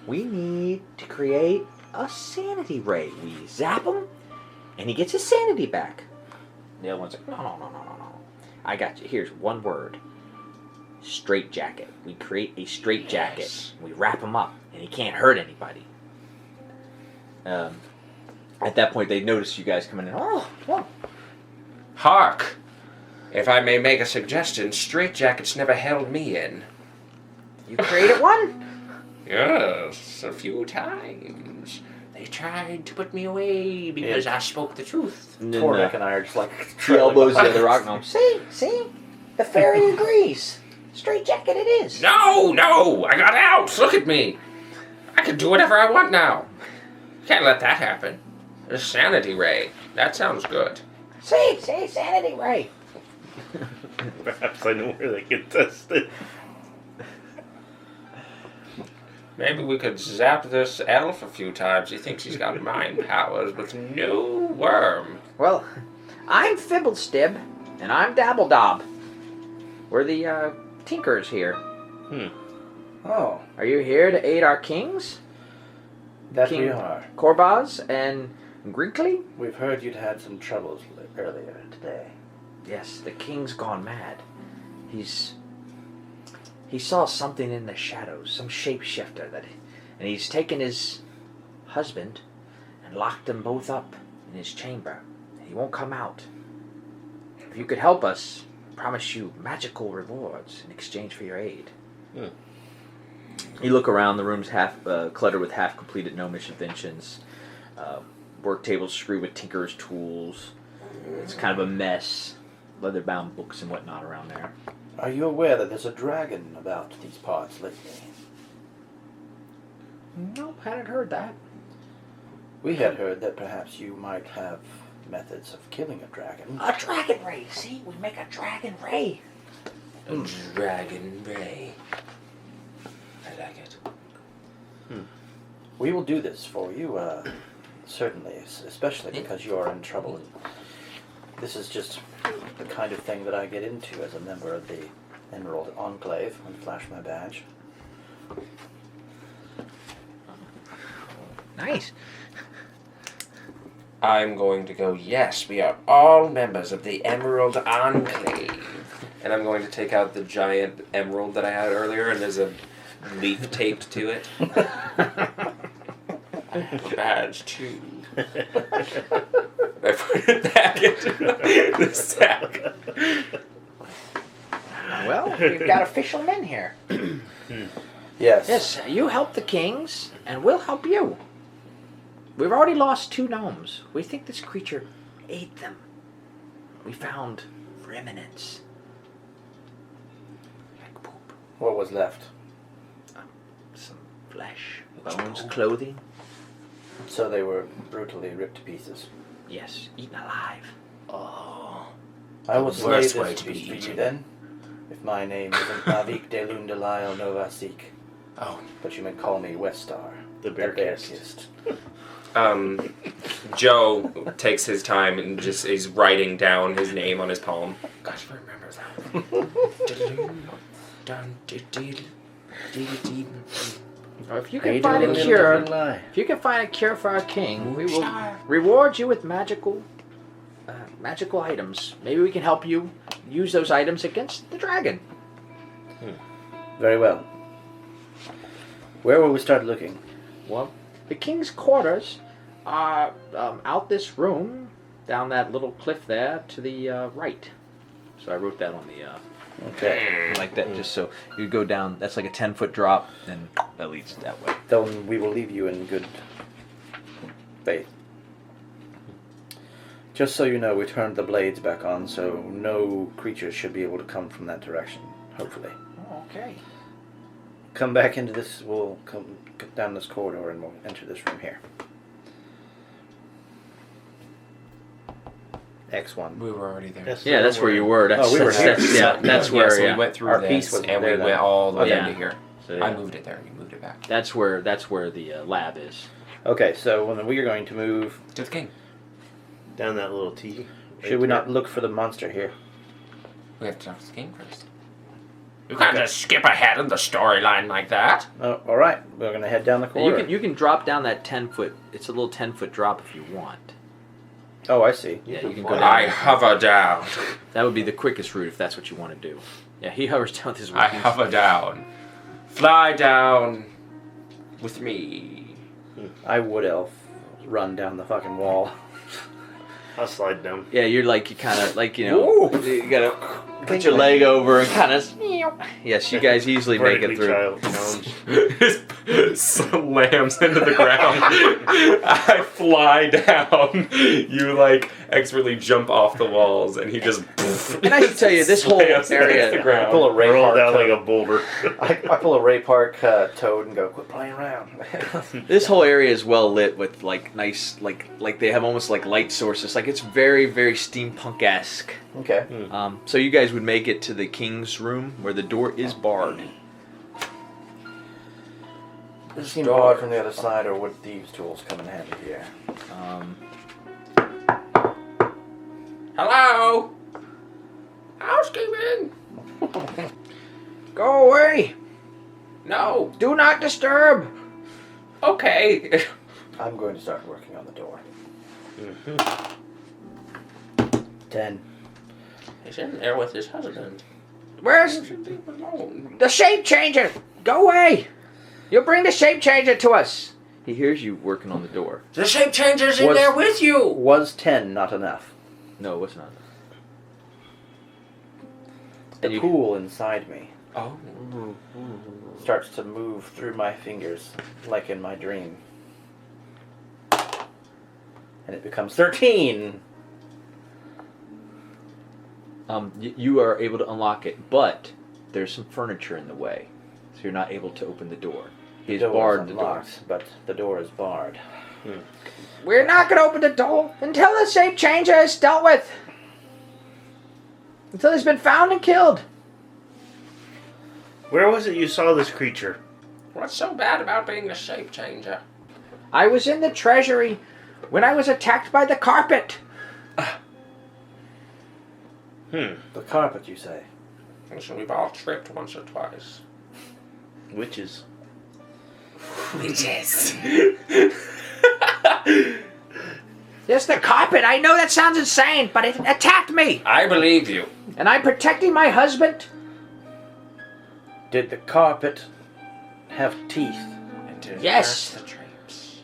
We need to create a sanity ray. We zap him, and he gets his sanity back. The other one's like, no. I got you. Here's one word. Straight jacket. We create a straight jacket. Yes. We wrap him up, and he can't hurt anybody. At that point, they notice you guys coming in. Oh. Hark! If I may make a suggestion, straitjackets never held me in. You created one? Yes, a few times. They tried to put me away because I spoke the truth. Torvik and I are just like... He elbows the other rock gnome. See? The fairy agrees. Straight jacket it is. No! I got out! Look at me! I can do whatever I want now. Can't let that happen. A sanity ray. That sounds good. See, sanity ray. Perhaps I know where they can test it. Maybe we could zap this elf a few times. He thinks he's got mind powers with no worm. Well, I'm Fibblestib, and I'm Dabbledob. We're the tinkers here. Oh, Are you here to aid our kings, that King- we are. Korbaz and Grinkly? We've heard you'd had some troubles earlier today. Yes, the king's gone mad. He saw something in the shadows, some shapeshifter, and he's taken his husband and locked them both up in his chamber. He won't come out. If you could help us, I promise you magical rewards in exchange for your aid. You look around, the room's half cluttered with half-completed gnomish inventions. Work tables screwed with tinker's tools. It's kind of a mess. Leather-bound books and whatnot around there. Are you aware that there's a dragon about these parts lately? Nope, hadn't heard that. We had heard that perhaps you might have methods of killing a dragon. A dragon ray, see? We make a dragon ray. A dragon ray. I like it. We will do this for you, certainly, especially because you are in trouble. This is just the kind of thing that I get into as a member of the Emerald Enclave and flash my badge. Nice. I'm going to go, yes, we are all members of the Emerald Enclave. And I'm going to take out the giant emerald that I had earlier, and there's a leaf taped to it. I have a badge, too. I put it back into the sack. Well, we've got official men here. Yes. Yes, you help the kings, and we'll help you. We've already lost 2 gnomes. We think this creature ate them. We found remnants. Like poop. What was left? Some flesh, bones, clothing. So they were brutally ripped to pieces. Yes, eaten alive. Oh. I will The slay worst this way to be beast for you eaten. then. If my name isn't Navik Delun Delisle Novasik, Oh. but you may call me Westar, The Bear-Kissed. Bear-Kissed. Joe takes his time and just is writing down his name on his palm. Gosh, I remember that. If you can find a cure, for our king, we will reward you with magical items. Maybe we can help you use those items against the dragon. Very well. Where will we start looking? Well, the king's quarters are out this room, down that little cliff there to the right. So I wrote that on the Okay. Like that, just so you go down. That's like a 10-foot drop, and that leads that way. Then we will leave you in good faith. Just so you know, we turned the blades back on, so no creatures should be able to come from that direction, hopefully. Okay. Come back into this, we'll come down this corridor and we'll enter this room here. X1. We were already there. Yeah, that's where you were. That's, we were that's where. So Yeah, we went through Our this, piece was and there we then. went all the way Yeah. into here. So, yeah. I moved it there. You moved it back That's where the lab is. Okay, so then we are going to move. to the king. Down that little T. Should we not look for the monster here? We have to talk to the king first. You can't just skip ahead in the storyline like that. Oh, all right. We're going to head down the corridor. You can drop down that 10-foot. It's a little 10-foot drop if you want. Oh, I see. Yeah, you can go down. I hover down. That would be the quickest route if that's what you want to do. Yeah, he hovers down with his I wings. hover down. Fly down with me. I would elf run down the fucking wall. I'll slide down. Yeah, you're like, you kind of, like, you know, you gotta put your leg over and kind of, yes, you guys easily make it Vertically through. challenge. Slams into the ground. I fly down. You like expertly jump off the walls, and he just. And I should tell you, this whole slams against area- the I ground. pull a Ray Roll Park down like toad. a boulder. I pull a Ray Park toad and go, quit playing around. This whole area is well lit with like nice, like they have almost like light sources. Like it's very, very steampunk-esque. Okay. So you guys would make it to the king's room where the door is barred. Does it seem barred from the other side, or would thieves' tools come in handy here? Hello? Housekeeping? Go away! No. Do not disturb! Okay. I'm going to start working on the door. 10. He's in there with his husband. Where's Leave him alone. the shape changer? Go away! You bring the shape changer to us! He hears you working on the door. The shape changer's in Was- there with you. Was 10 not enough? No, it's not. The And you- pool inside me Oh. starts to move through my fingers, like in my dream. And it becomes 13! You are able to unlock it, but there's some furniture in the way, so you're not able to open the door. He's The door barred is the door. unlocked, but the door is barred. We're not gonna open the door until the shape changer is dealt with! Until he's been found and killed! Where was it you saw this creature? What's so bad about being a shape changer? I was in the treasury when I was attacked by the carpet! The carpet, you say? So we've all tripped once or twice. Witches. Witches. Yes, the carpet! I know that sounds insane, but it attacked me! I believe you. And I'm protecting my husband? Did the carpet have teeth? And to Yes. nurse the drapes.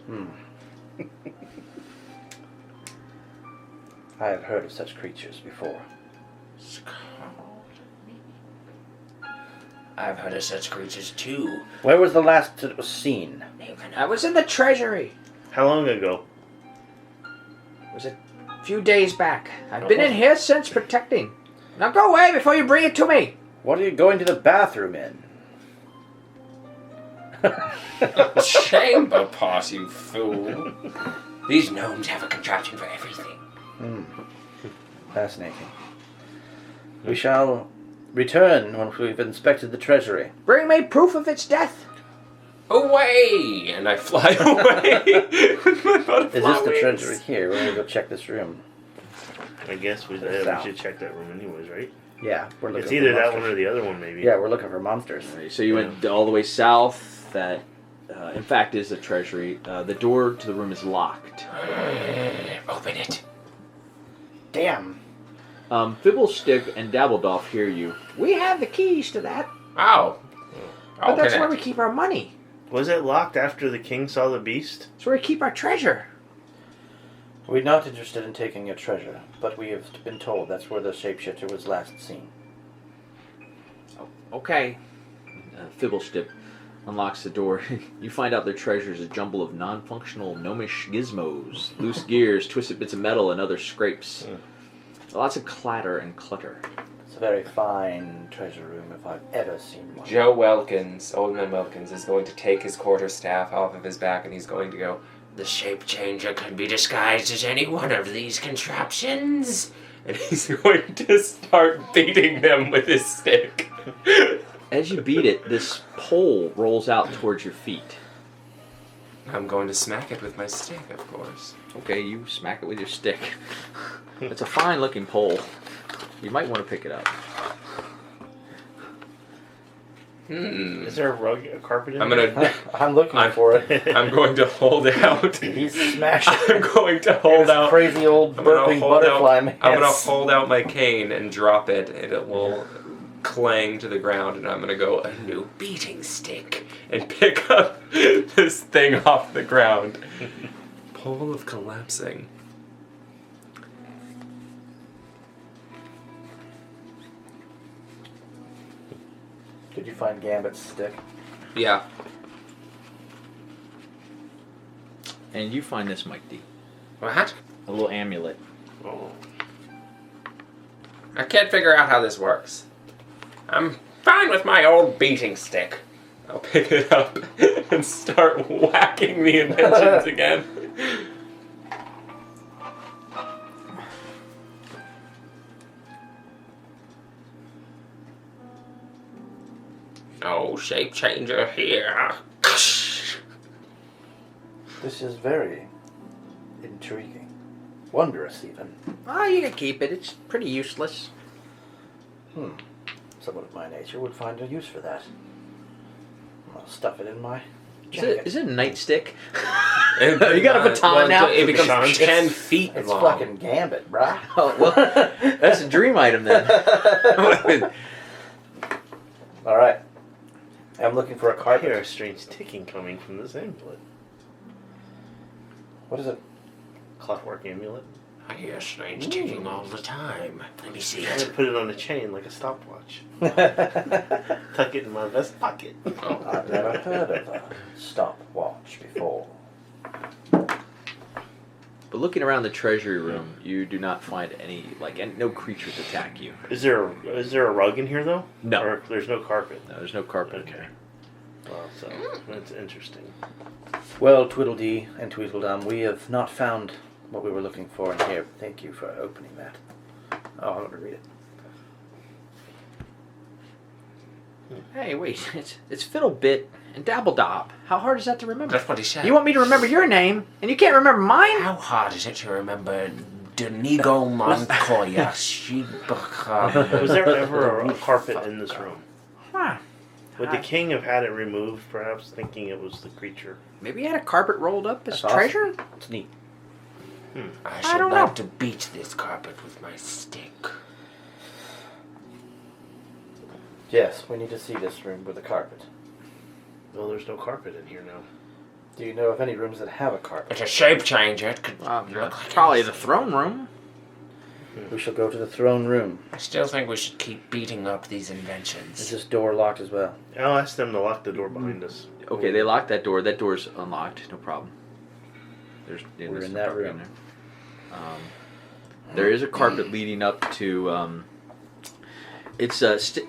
I have heard of such creatures before. I've heard of such creatures too. Where was the last that was seen? I was in the treasury. How long ago? It was a few days back. I've been in here since protecting. Now go away before you bring it to me! What are you going to the bathroom in? Chamber pot, you fool. These gnomes have a contraption for everything. Fascinating. We shall return once we've inspected the treasury. Bring me proof of its death! Away! And I fly away with my butterfly Is this the wings. treasury here? We're going to go check this room. I guess we South. should check that room anyways, right? Yeah, we're looking It's either for that monsters. one or the other one, maybe. Yeah, we're looking for monsters. So you went all the way south. That, in fact, is the treasury. The door to the room is locked. Open it. Damn. Fibblestick and Dabbledoff hear you. We have the keys to that, Oh. but that's Open where it. we keep our money. Was it locked after the king saw the beast? It's where we keep our treasure. We're not interested in taking your treasure, but we have been told that's where the shapeshifter was last seen. Okay. Fibblestick unlocks the door. You find out their treasure is a jumble of non-functional gnomish gizmos, loose gears, twisted bits of metal, and other scrapes. Lots of clatter and clutter. It's a very fine treasure room if I've ever seen one. Joe Welkins, Old Man Welkins, is going to take his quarterstaff off of his back and he's going to go, "The shape changer can be disguised as any one of these contraptions." And he's going to start beating them with his stick. As you beat it, this pole rolls out towards your feet. I'm going to smack it with my stick, of course. Okay, you smack it with your stick. It's a fine-looking pole. You might want to pick it up. Is there a carpet in I'm there? gonna. I'm looking for it. I'm going to hold out. He's smashing I'm going to hold out. crazy old I'm gonna burping hold butterfly out. man. I'm gonna hold out my cane and drop it, and it will clang to the ground. And I'm gonna go, "A new beating stick," and pick up this thing off the ground. Pole of collapsing. Did you find Gambit's stick? Yeah. And you find this, Mike D. What? A little amulet Oh. I can't figure out how this works. I'm fine with my old beating stick. I'll pick it up and start whacking the inventions again. Oh, shape changer here. This is very intriguing. Wondrous, even. Oh, you can keep it. It's pretty useless. Someone of my nature would find a use for that. I'll stuff it in my Is jacket. it a nightstick? You got a baton now? It becomes Baton? 10 feet It's long. fucking Gambit, brah. Oh, well, that's a dream item then. All right. I'm looking for a I carpet. hear a strange ticking coming from this amulet. What is it? Clockwork amulet. I hear strange ticking all the time. Let me see I'm it. gonna put it on a chain like a stopwatch. I've Tuck it in my vest pocket. never heard of a stopwatch before. But looking around the treasury room, you do not find any no creatures attack you. Is there a rug in here though? No. Or there's no carpet. No, there's no carpet. Okay. Well, so that's interesting. Well, Tweedledee and Tweedledum, we have not found what we were looking for in here. Thank you for opening that. Oh, I'm going to read it. Hey, wait. It's Fiddlebit and Dabbledob. How hard is that to remember? That's what he said. You want me to remember your name, and you can't remember mine? How hard is it to remember Denigo Montoya? Was there ever a carpet in this room? Huh. Would the king have had it removed, perhaps thinking it was the creature? Maybe he had a carpet rolled up as That's awesome. treasure? It's neat. I should don't like know. to beat this carpet with my stick. Yes, we need to see this room with a carpet. Well, there's no carpet in here now. Do you know of any rooms that have a carpet? It's a shape changer. It could look like Probably anything. the throne room. We shall go to the throne room. I still think we should keep beating up these Is inventions. this door locked as well? I'll ask them to lock the door behind us. Okay, they locked that door. That door's unlocked. No problem. We're there's in no that carpet room. there. There is a carpet leading up to. It's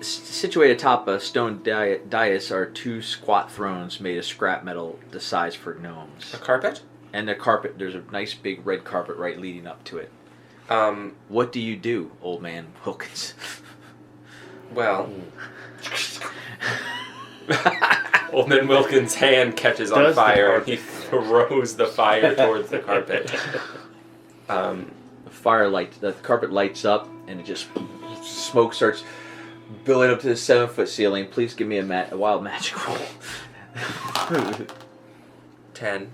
situated atop a stone dais are two squat thrones made of scrap metal, the size for gnomes. A carpet? And the carpet, there's a nice big red carpet right leading up to it. What do you do, old man Wilkins? Well. Old Man Wilkins' hand catches on Does the fire and carpet. he throws the fire towards the carpet. The carpet lights up, and it just smoke starts building up to the 7-foot ceiling. Please give me a wild magic roll. 10.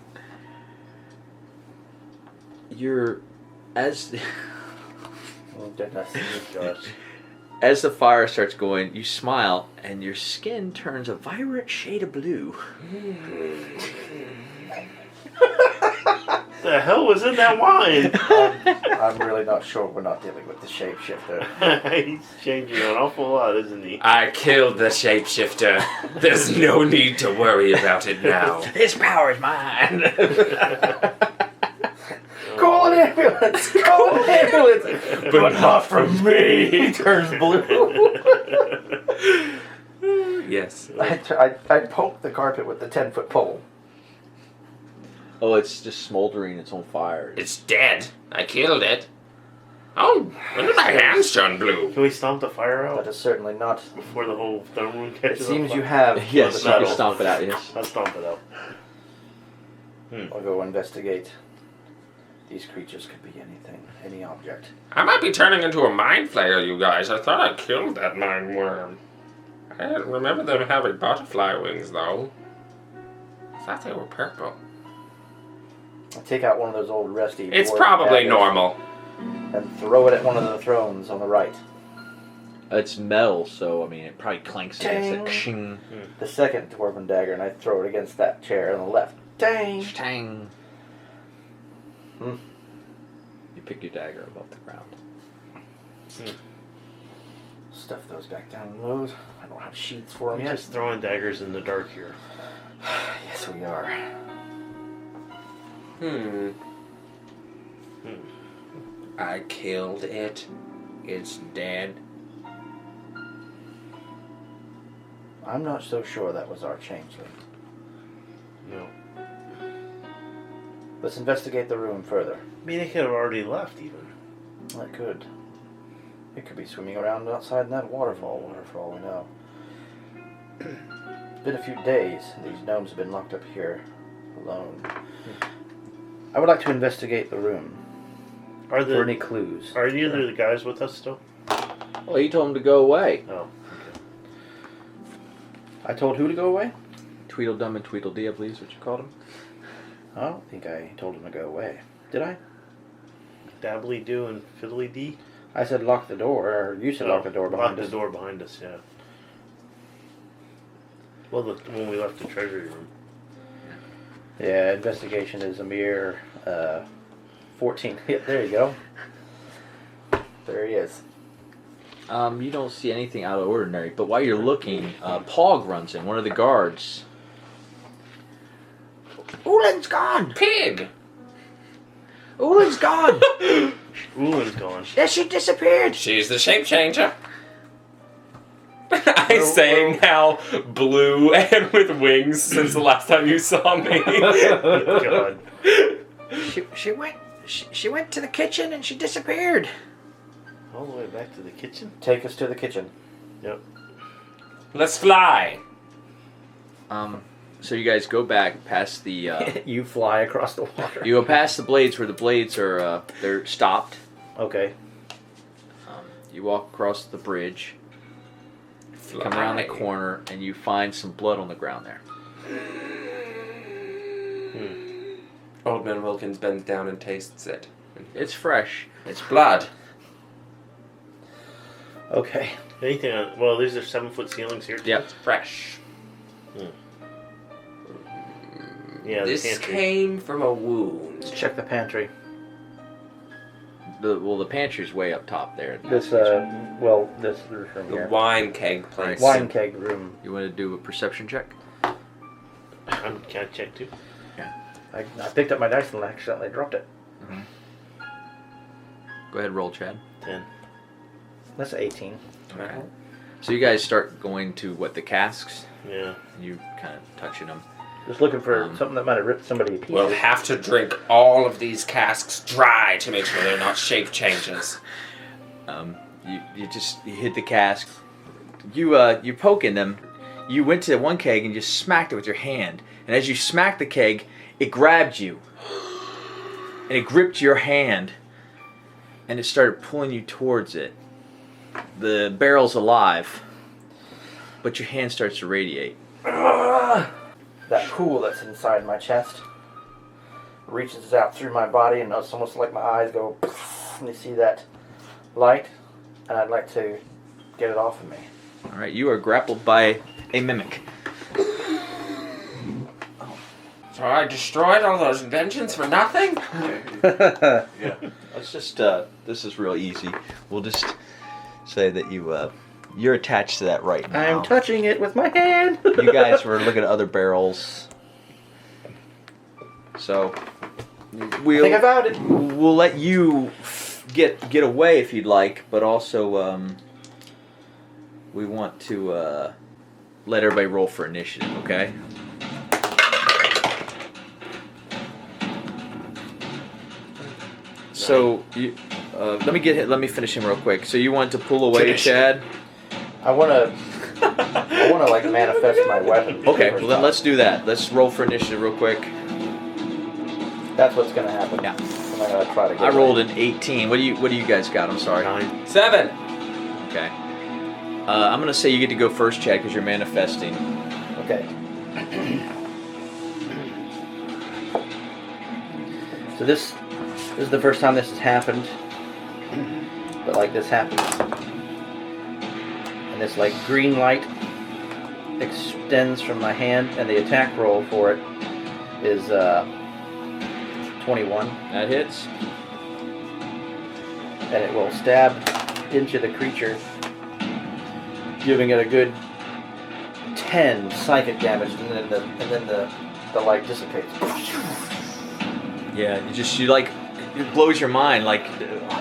Oh, goodness. Gosh. As the fire starts going, you smile, and your skin turns a vibrant shade of blue. The hell was in that wine? I'm really not sure we're not dealing with the shapeshifter. He's changing an awful lot, isn't he? I killed the shapeshifter. There's no need to worry about it now. His power is mine. Call an ambulance! Call an ambulance! But not from me! He turns blue. Yes. I poked the carpet with the 10-foot pole. Oh, it's just smoldering its own fire. It's dead. I killed it. Oh, when did my hands turn blue? Can we stomp the fire That out is certainly not. before the whole throne room It catches on seems fire? you have. Yes, you Metal. can stomp it out, yes. I'll stomp it out. I'll go investigate. These creatures could be anything, any object. I might be turning into a mind flayer, you guys. I thought I killed that mind worm. I didn't remember them having butterfly wings, though. I thought they were purple. I take out one of those old rusty. It's dwarven probably daggers normal. And throw it at one of the thrones on the right. It's metal, so, I mean, it probably clanks against it. Ding. Kshing. The second dwarven dagger, and I throw it against that chair on the left. Dang! Tang. You pick your dagger above the ground. Stuff those back down in those. I don't have sheets for them I'm yet. just throwing daggers in the dark here. Yes, we are. I killed it. It's dead. I'm not so sure that was our changeling. No. Let's investigate the room further. I mean, they could have already left, even. Well, it could. It could be swimming around outside in that waterfall, for all we know. It's been a few days, and these gnomes have been locked up here, alone. I would like to investigate the room for any clues. Are any of the guys with us still? Well, you told him to go away. Oh, okay. I told who to go away? Tweedledum and Tweedledee, I believe is what you called him. I don't think I told him to go away. Did I? Dabbly Do and Fiddly Dee? I said lock the door, or you said lock the door behind us. Lock the door behind us, yeah. Well, when we left the treasury room. Yeah, investigation is a mere 14. Yeah, there you go. There he is. You don't see anything out of the ordinary, but while you're looking, Pog runs in, one of the guards. Ulan's gone! Pig! Ulan's gone! Ulan's gone. Yeah, she disappeared! She's the shape changer. I say now blue and with wings since the last time you saw me. God. She went to the kitchen and she disappeared. All the way back to the kitchen? Take us to the kitchen. Yep. Let's fly. So you guys go back past the. You fly across the water. You go past the blades where the blades are. They're stopped. Okay. You walk across the bridge. You come around the corner and you find some blood on the ground there. Old Man Wilkins bends down and tastes it. It's fresh. It's blood. Okay. Anything on... Well, these are 7-foot ceilings here. Yep. It's fresh. Yeah, This the pantry. came from a wound. Let's check the pantry. The pantry's way up top there. This room The here. wine keg place. Wine keg room. You want to do a perception check? Can I check too? I picked up my dice and accidentally dropped it. Go ahead, roll, Chad. 10. That's 18. Okay. So you guys start going to the casks. Yeah. You kind of touching them. Just looking for something that might have ripped somebody to pieces. We'll have to drink all of these casks dry to make sure they're not shape changes. You hit the cask. You poke in them. You went to one keg and just smacked it with your hand. And as you smacked the keg, it grabbed you. And it gripped your hand. And it started pulling you towards it. The barrel's alive. But your hand starts to radiate. That pool that's inside my chest reaches out through my body, and it's almost like my eyes go, and you see that light, and I'd like to get it off of me. Alright, you are grappled by a mimic. So I destroyed all those inventions for nothing? Yeah. Let's just, this is real easy. We'll just say that you're attached to that right now. I'm touching it with my hand. You guys were looking at other barrels. So, I think I found it. we'll let you get away if you'd like, but also, we want to, let everybody roll for initiative, okay? So, let me finish him real quick. So you want to pull away, Chad? I wanna like manifest my weapon. Okay, well then let's do that. Let's roll for initiative real quick. That's what's gonna happen. Yeah. I'm gonna try to get I rolled away. an 18. What do you guys got? I'm sorry. 9. 7. Okay. I'm gonna say you get to go first, Chad, because you're manifesting. Okay. So this is the first time this has happened. But like this happens. And this like green light extends from my hand, and the attack roll for it is 21. That hits. And it will stab into the creature, giving it a good 10 psychic damage, and then the light dissipates. Yeah, you it blows your mind. Like,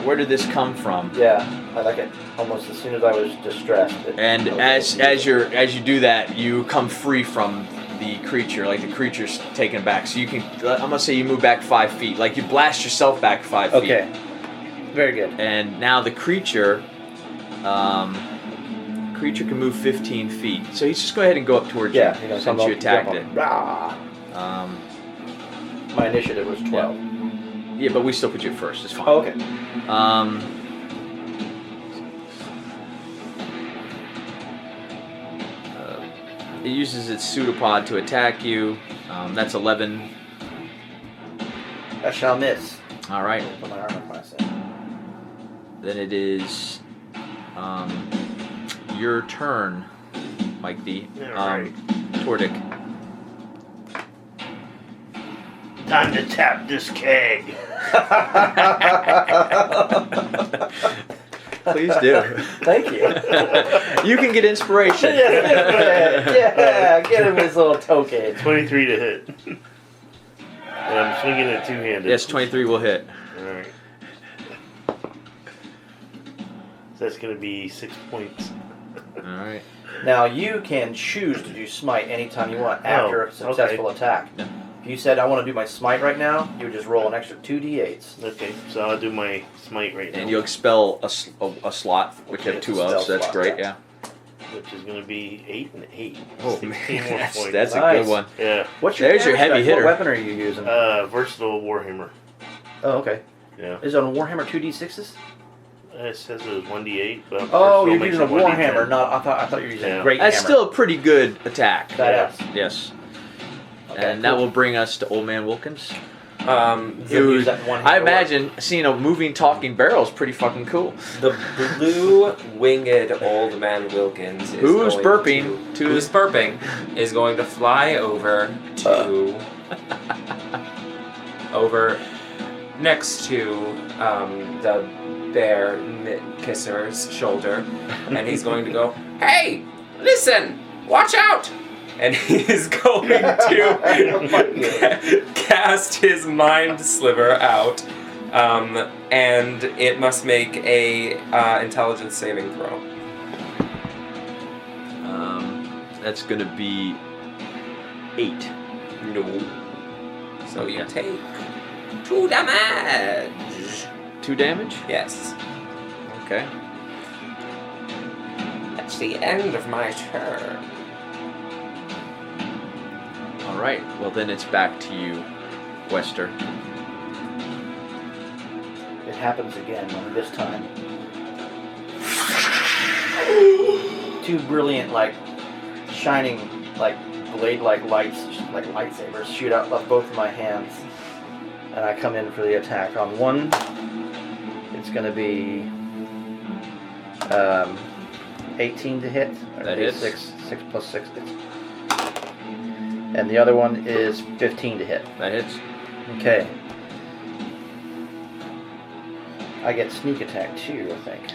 where did this come from? Yeah, I like it. Almost as soon as I was distressed. And as you do that, you come free from the creature. Like the creature's taken back. So you can. I'm gonna say you move back 5 feet. Like you blast yourself back 5 feet. Okay. Very good. And now the creature. Creature can move 15 feet. So he's just go ahead and go up towards you since you attacked it. My initiative was 12. Yeah, but we still put you first. It's fine. Oh, okay. It uses its pseudopod to attack you. That's 11. I shall miss. All right. Put my armor class in. Then it is your turn, Mike D. Alright. Tordic. Time to tap this keg. Please do. Thank you. You can get inspiration. Yeah, get him his little token. 23 to hit. And I'm swinging it two-handed. Yes, 23 will hit. Alright. So that's going to be 6 points. Alright. Now you can choose to do smite anytime you want after a successful attack. Yeah. If you said I want to do my smite right now, you would just roll an extra 2d8s. Okay, so I'll do my smite right now. And you'll expel a slot, which you have It's 2 a of, spell so that's slot, great, yeah. Which is going to be 8 and 8. Oh, 16 man, more points. that's a Nice. good one. Yeah. What's your There's your damage heavy dice? hitter. What weapon are you using? Versatile Warhammer. Oh, okay. Yeah. Is it on Warhammer 2d6s? It says it was 1d8, but Oh, Versatile you're makes using a it 1d10. Warhammer, not. I thought you were using Yeah. a Great That's Hammer. still a pretty good attack. Badass. Yes. Okay, And that cool. will bring us to Old Man Wilkins. You'll use that in one I hand. imagine seeing a moving talking barrel is pretty fucking cool. The blue winged old man Wilkins is Who's going burping to- who's burping is going to fly over to over next to the bear kisser's shoulder, and he's going to go, "Hey, listen, watch out!" And he's going to cast his mind sliver out, and it must make a intelligence saving throw. That's gonna be 8. No. So you take 2 damage. 2 damage? Yes. Okay. That's the end of my turn. Alright, well then it's back to you, Wester. It happens again, only this time. 2 brilliant, shining, blade-like lights, like lightsabers, shoot out of both of my hands. And I come in for the attack. On one, it's going to be 18 to hit. That hits. 6 plus 6 hits. And the other one is 15 to hit. That hits. Okay. I get sneak attack too, I think.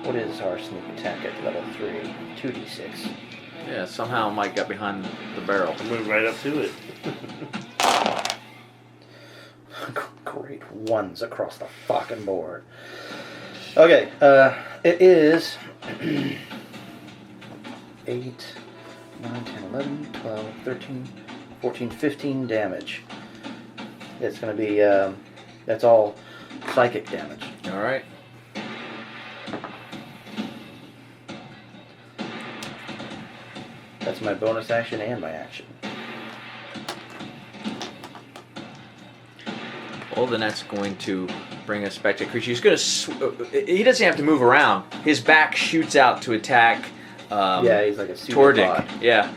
What is our sneak attack at level 3? 2d6. Yeah, somehow Mike got behind the barrel. Move right up to it. Great ones across the fucking board. Okay, it is 8, 9, 10, 11, 12, 13, 14, 15 damage. It's going to be, that's all psychic damage. Alright. That's my bonus action and my action. Well, then that's going to bring us back to the creature. He's going to... he doesn't have to move around. His back shoots out to attack... yeah, he's like a pseudopod. Tordic. Yeah.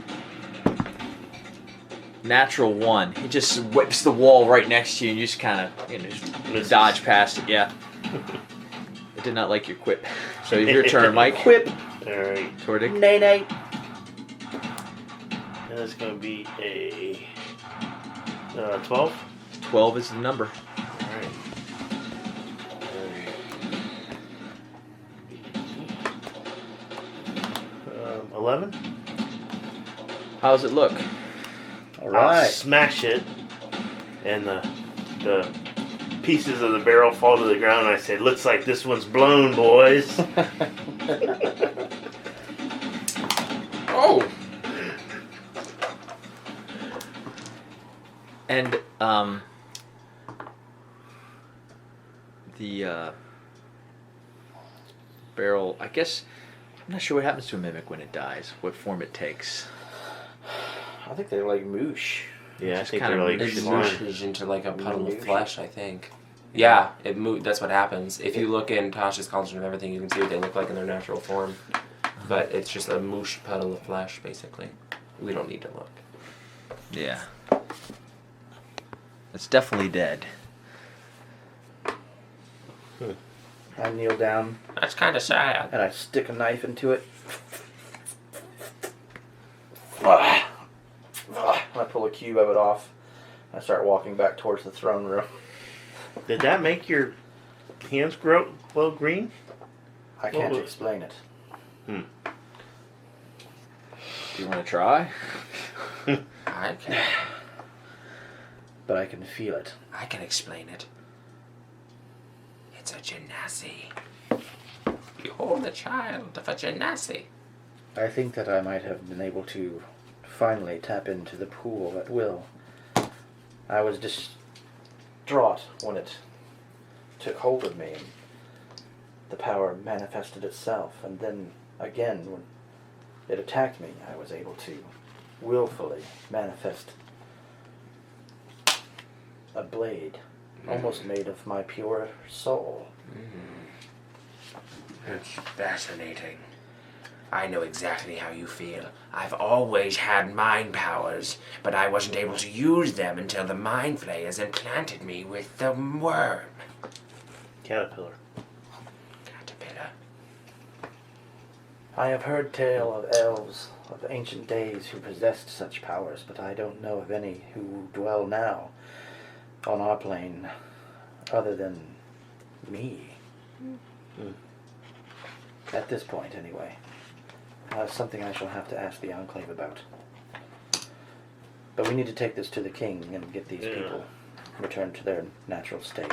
Natural 1. He just whips the wall right next to you and you just kind of, just dodge past it. Yeah. I did not like your quip. So it's your turn, Mike. Quip. Alright. Tordic. Nay. And it's going to be a 12. 12 is the number. Alright. 11. How does it look? All I'll right. smash it, and the pieces of the barrel fall to the ground, and I say, "Looks like this one's blown, boys." Oh! And the barrel, I guess, I'm not sure what happens to a mimic when it dies, what form it takes. I think they're like moosh. Yeah, I Just think kinda they're like It slime. mooshes into like a puddle of Moosh. flesh, I think. Yeah, that's what happens. If you look in Tasha's Cauldron of Everything, you can see what they look like in their natural form. But it's just a moosh puddle of flesh, basically. We don't need to look. Yeah. It's definitely dead. I kneel down That's kind of sad. and I stick a knife into it. And I pull a cube of it off. I start walking back towards the throne room. Did that make your hands glow green? I can't Well, explain it. Do you want to try? I can But I can feel it. explain it. It's a genasi. Behold the child of a genasi. I think that I might have been able to finally tap into the pool at will. I was distraught when it took hold of me, and the power manifested itself, and then again when it attacked me, I was able to willfully manifest a blade, almost made of my pure soul. It's fascinating. I know exactly how you feel. I've always had mind powers, but I wasn't able to use them until the mind flayers implanted me with the worm. Caterpillar. Caterpillar. I have heard tale of elves of ancient days who possessed such powers, but I don't know of any who dwell now on our plane other than me. At this point, anyway. Something I shall have to ask the Enclave about. But we need to take this to the king and get these people returned to their natural state.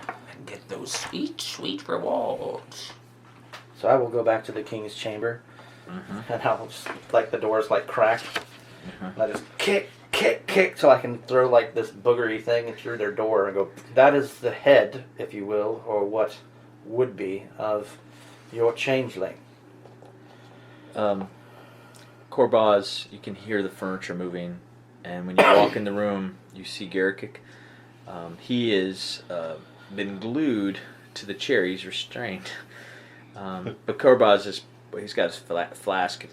And get those sweet, sweet rewards. So I will go back to the king's chamber, and I'll just, like, the doors, like, crack, and I just kick, so I can throw, like, this boogery thing through their door and go, that is the head, if you will, or what would be, of your changeling. Korbaz, you can hear the furniture moving, and when you walk in the room, you see Garrick. He is been glued to the chair. He's restrained. But Korbaz he's got his flask.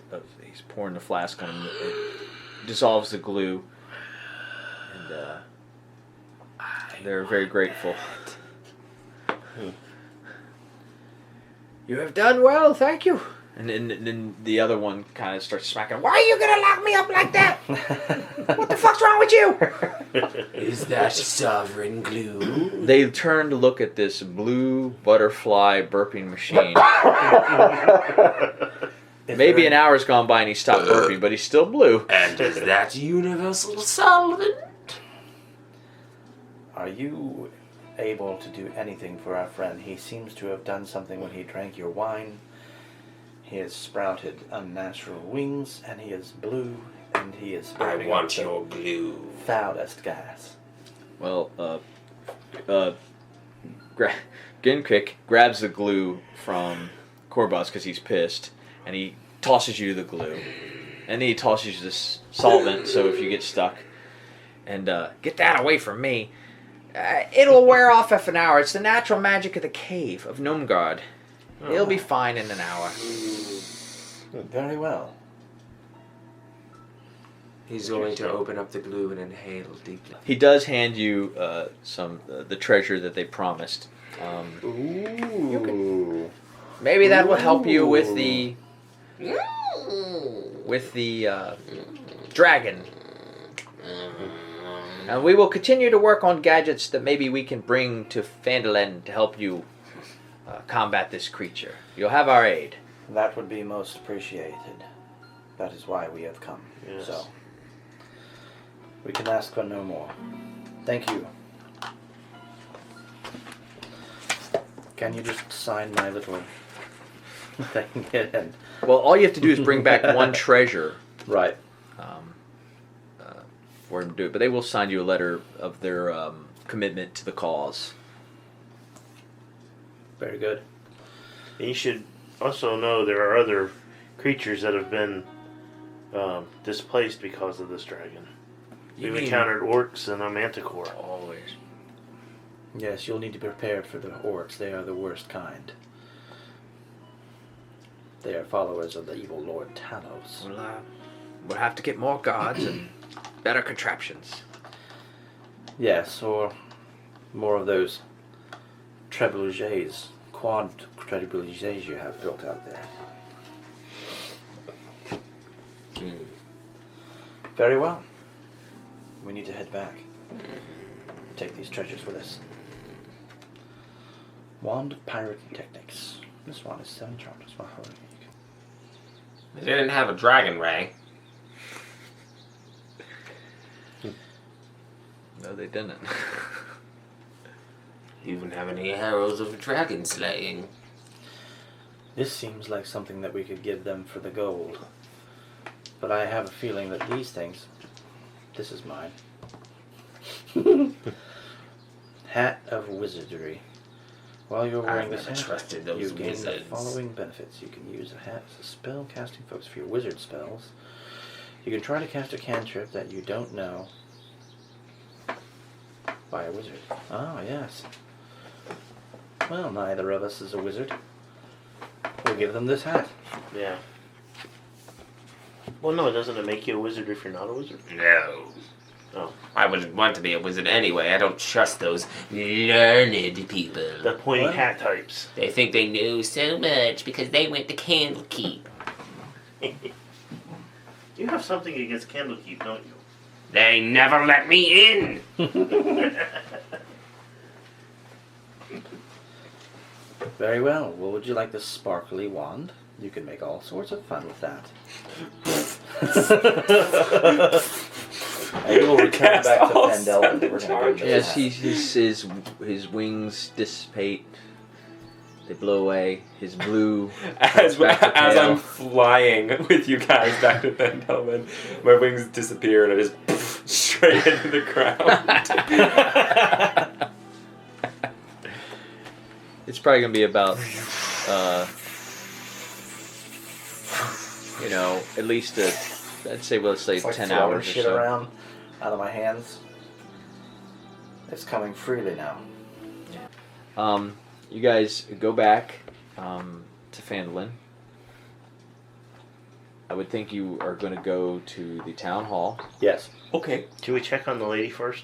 He's pouring the flask on him. It dissolves the glue, and they're very grateful. You have done well, thank you. And then the other one kind of starts smacking. Why are you gonna lock me up like that? What the fuck's wrong with you? Is that sovereign glue? They turn to look at this blue butterfly burping machine. Maybe an hour's gone by and he stopped burping, but he's still blue. And is that universal solvent? Are you able to do anything for our friend? He seems to have done something when he drank your wine. He has sprouted unnatural wings, and he is blue, and he is I burping want up the your glue. foulest gas. Well, Gincrick grabs the glue from Korbaz because he's pissed, and he tosses you the glue. And then he tosses you this solvent, so if you get stuck. And get that away from me. It'll wear off after an hour. It's the natural magic of the cave of Gnomengarde. It'll be fine in an hour. Very well. He's going to open up the glue and inhale deeply. He does hand you the treasure that they promised. Ooh. Maybe that will help you with the dragon. And we will continue to work on gadgets that maybe we can bring to Phandalin to help you combat this creature. You'll have our aid. That would be most appreciated. That is why we have come. Yes. So, we can ask for no more. Thank you. Can you just sign my little thing in? Well, all you have to do is bring back one treasure Right. for him to do it. But they will sign you a letter of their commitment to the cause. Very good. And you should also know there are other creatures that have been displaced because of this dragon. We've encountered orcs and a manticore. Always. Yes, you'll need to be prepared for the orcs. They are the worst kind. They are followers of the evil Lord Talos. Well, we'll have to get more guards and better contraptions. Yes, or more of those trebuchets, quad trebuchets you have built out there. Very well. We need to head back. Take these treasures with us. Wand of Pirate Techniques. This one is 7 charges. Wow. They didn't have a dragon ray. No, they didn't. You even have any arrows of dragon slaying. This seems like something that we could give them for the gold. But I have a feeling that these things... This is mine. Hat of Wizardry. While you're wearing I've this never hat, trusted those you gain the wizards. following benefits. You can use a hat as a spell casting focus for your wizard spells. You can try to cast a cantrip that you don't know by a wizard. Ah, yes. Well, neither of us is a wizard. We'll give them this hat. Yeah. Well, no, doesn't it make you a wizard if you're not a wizard? No. Oh. I wouldn't want to be a wizard anyway. I don't trust those learned people. The pointy What? hat types. They think they knew so much because they went to Candlekeep. You have something against Candlekeep, don't you? They never let me in! Very well. Well, would you like this sparkly wand? You can make all sorts of fun with that. And we will return back to all Fandel and we're sorts going of to Yes, his wings dissipate. They blow away. His blue. As back to pale. I'm flying with you guys back to Fendelman, my wings disappear and I just straight into the ground. It's probably gonna be about, at least I'd say let's say It's like 10 throwing hours or shit so. around out of my hands. It's coming freely now. You guys go back to Phandalin. I would think you are going to go to the town hall. Yes. Okay. Should we check on the lady first?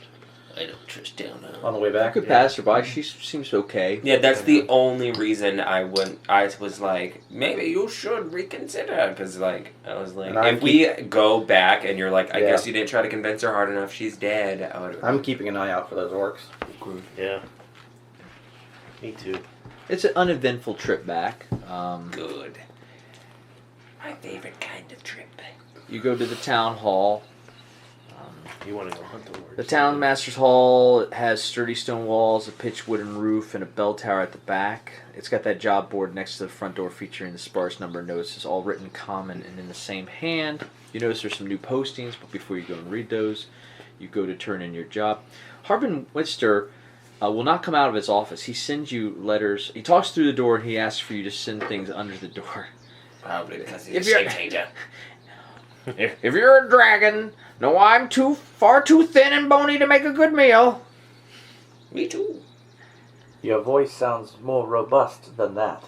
I don't trust down now. On the way I back. could pass her by. She seems okay. Yeah, that's the only reason I was like, maybe you should reconsider. Because, I was like, And if we go back and you're like, I Yeah. guess you didn't try to convince her hard enough, she's dead. I would I'm keeping an eye out for those orcs. Yeah. Me too. It's an uneventful trip back. Good. My favorite kind of trip. You go to the town hall. You want to go hunt the orcs? The town master's hall has sturdy stone walls, a pitched wooden roof, and a bell tower at the back. It's got that job board next to the front door featuring the sparse number of notices, all written common and in the same hand. You notice there's some new postings, but before you go and read those, you go to turn in your job. Harbin Wister will not come out of his office. He sends you letters. He talks through the door and he asks for you to send things under the door. Probably because If he's a you're- shape changer. If you're a dragon, no, I'm far too thin and bony to make a good meal. Me too. Your voice sounds more robust than that.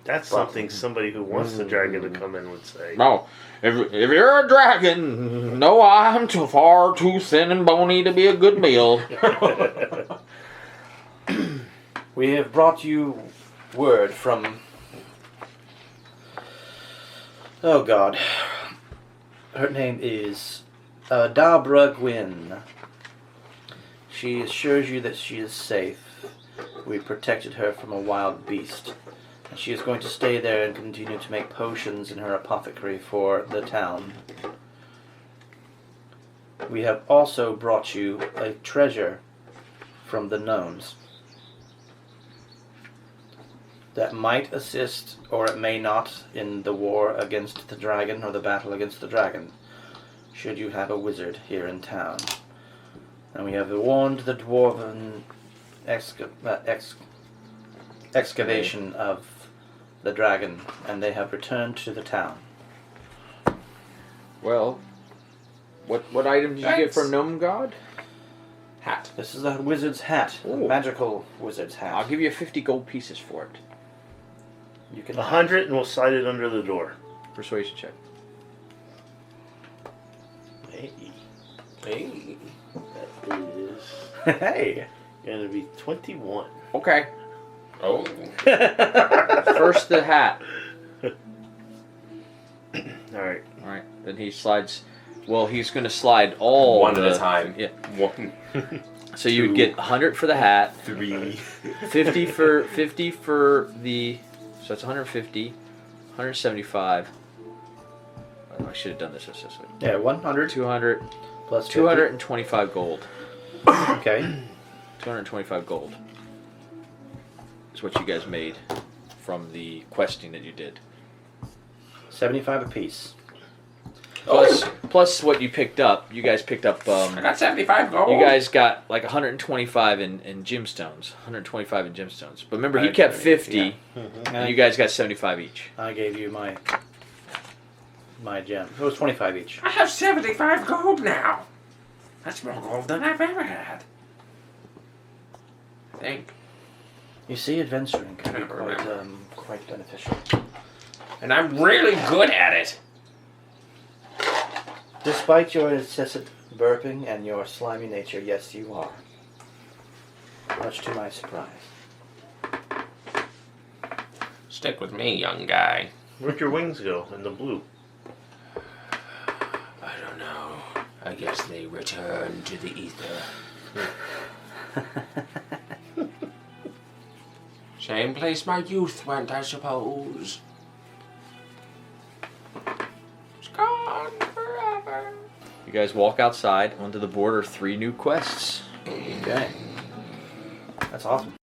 That's something somebody who wants the dragon to come in would say. No, if you're a dragon, no, I'm far too thin and bony to be a good meal. We have brought you word from... Oh God. Her name is Dabra Gwyn. She assures you that she is safe. We protected her from a wild beast. And she is going to stay there and continue to make potions in her apothecary for the town. We have also brought you a treasure from the gnomes. that might assist, or it may not, in the war against the dragon or the battle against the dragon, should you have a wizard here in town. And we have warned the dwarven excavation of the dragon, and they have returned to the town. Well, what item did you get from Gnomengarde? Hat. This is a wizard's hat, a Ooh. magical wizard's hat. I'll give you 50 gold pieces for it. You can 100, and we'll slide it under the door. Persuasion check. Hey, Hey. that is Hey. gonna be 21. Okay. Oh. First the hat. All right. All right. Then he slides. Well, he's going to slide all One at the- a time. Yeah. One. So you would get 100 for the hat, 3. 50 for the. So that's 150, 175. Oh, I should have done this way. Yeah, 100 200 plus 50. 225 gold. Okay. 225 gold is what you guys made from the questing that you did. 75 apiece. Plus what you picked up. You guys picked up. I got 75 gold. You guys got like 125 in gemstones. 125 in gemstones. But remember, he kept 50, Yeah. and you guys got 75 each. I gave you my gem. It was 25 each. I have 75 gold now. That's more gold than I've ever had. I think. You see, adventuring can be I remember. quite beneficial. And I'm really good at it. Despite your incessant burping and your slimy nature, yes, you are. Much to my surprise. Stick with me, young guy. Where'd your wings go in the blue? I don't know. I guess they return to the ether. Same place my youth went, I suppose. It's gone forever. You guys walk outside onto the border. 3 new quests. Okay. That's awesome.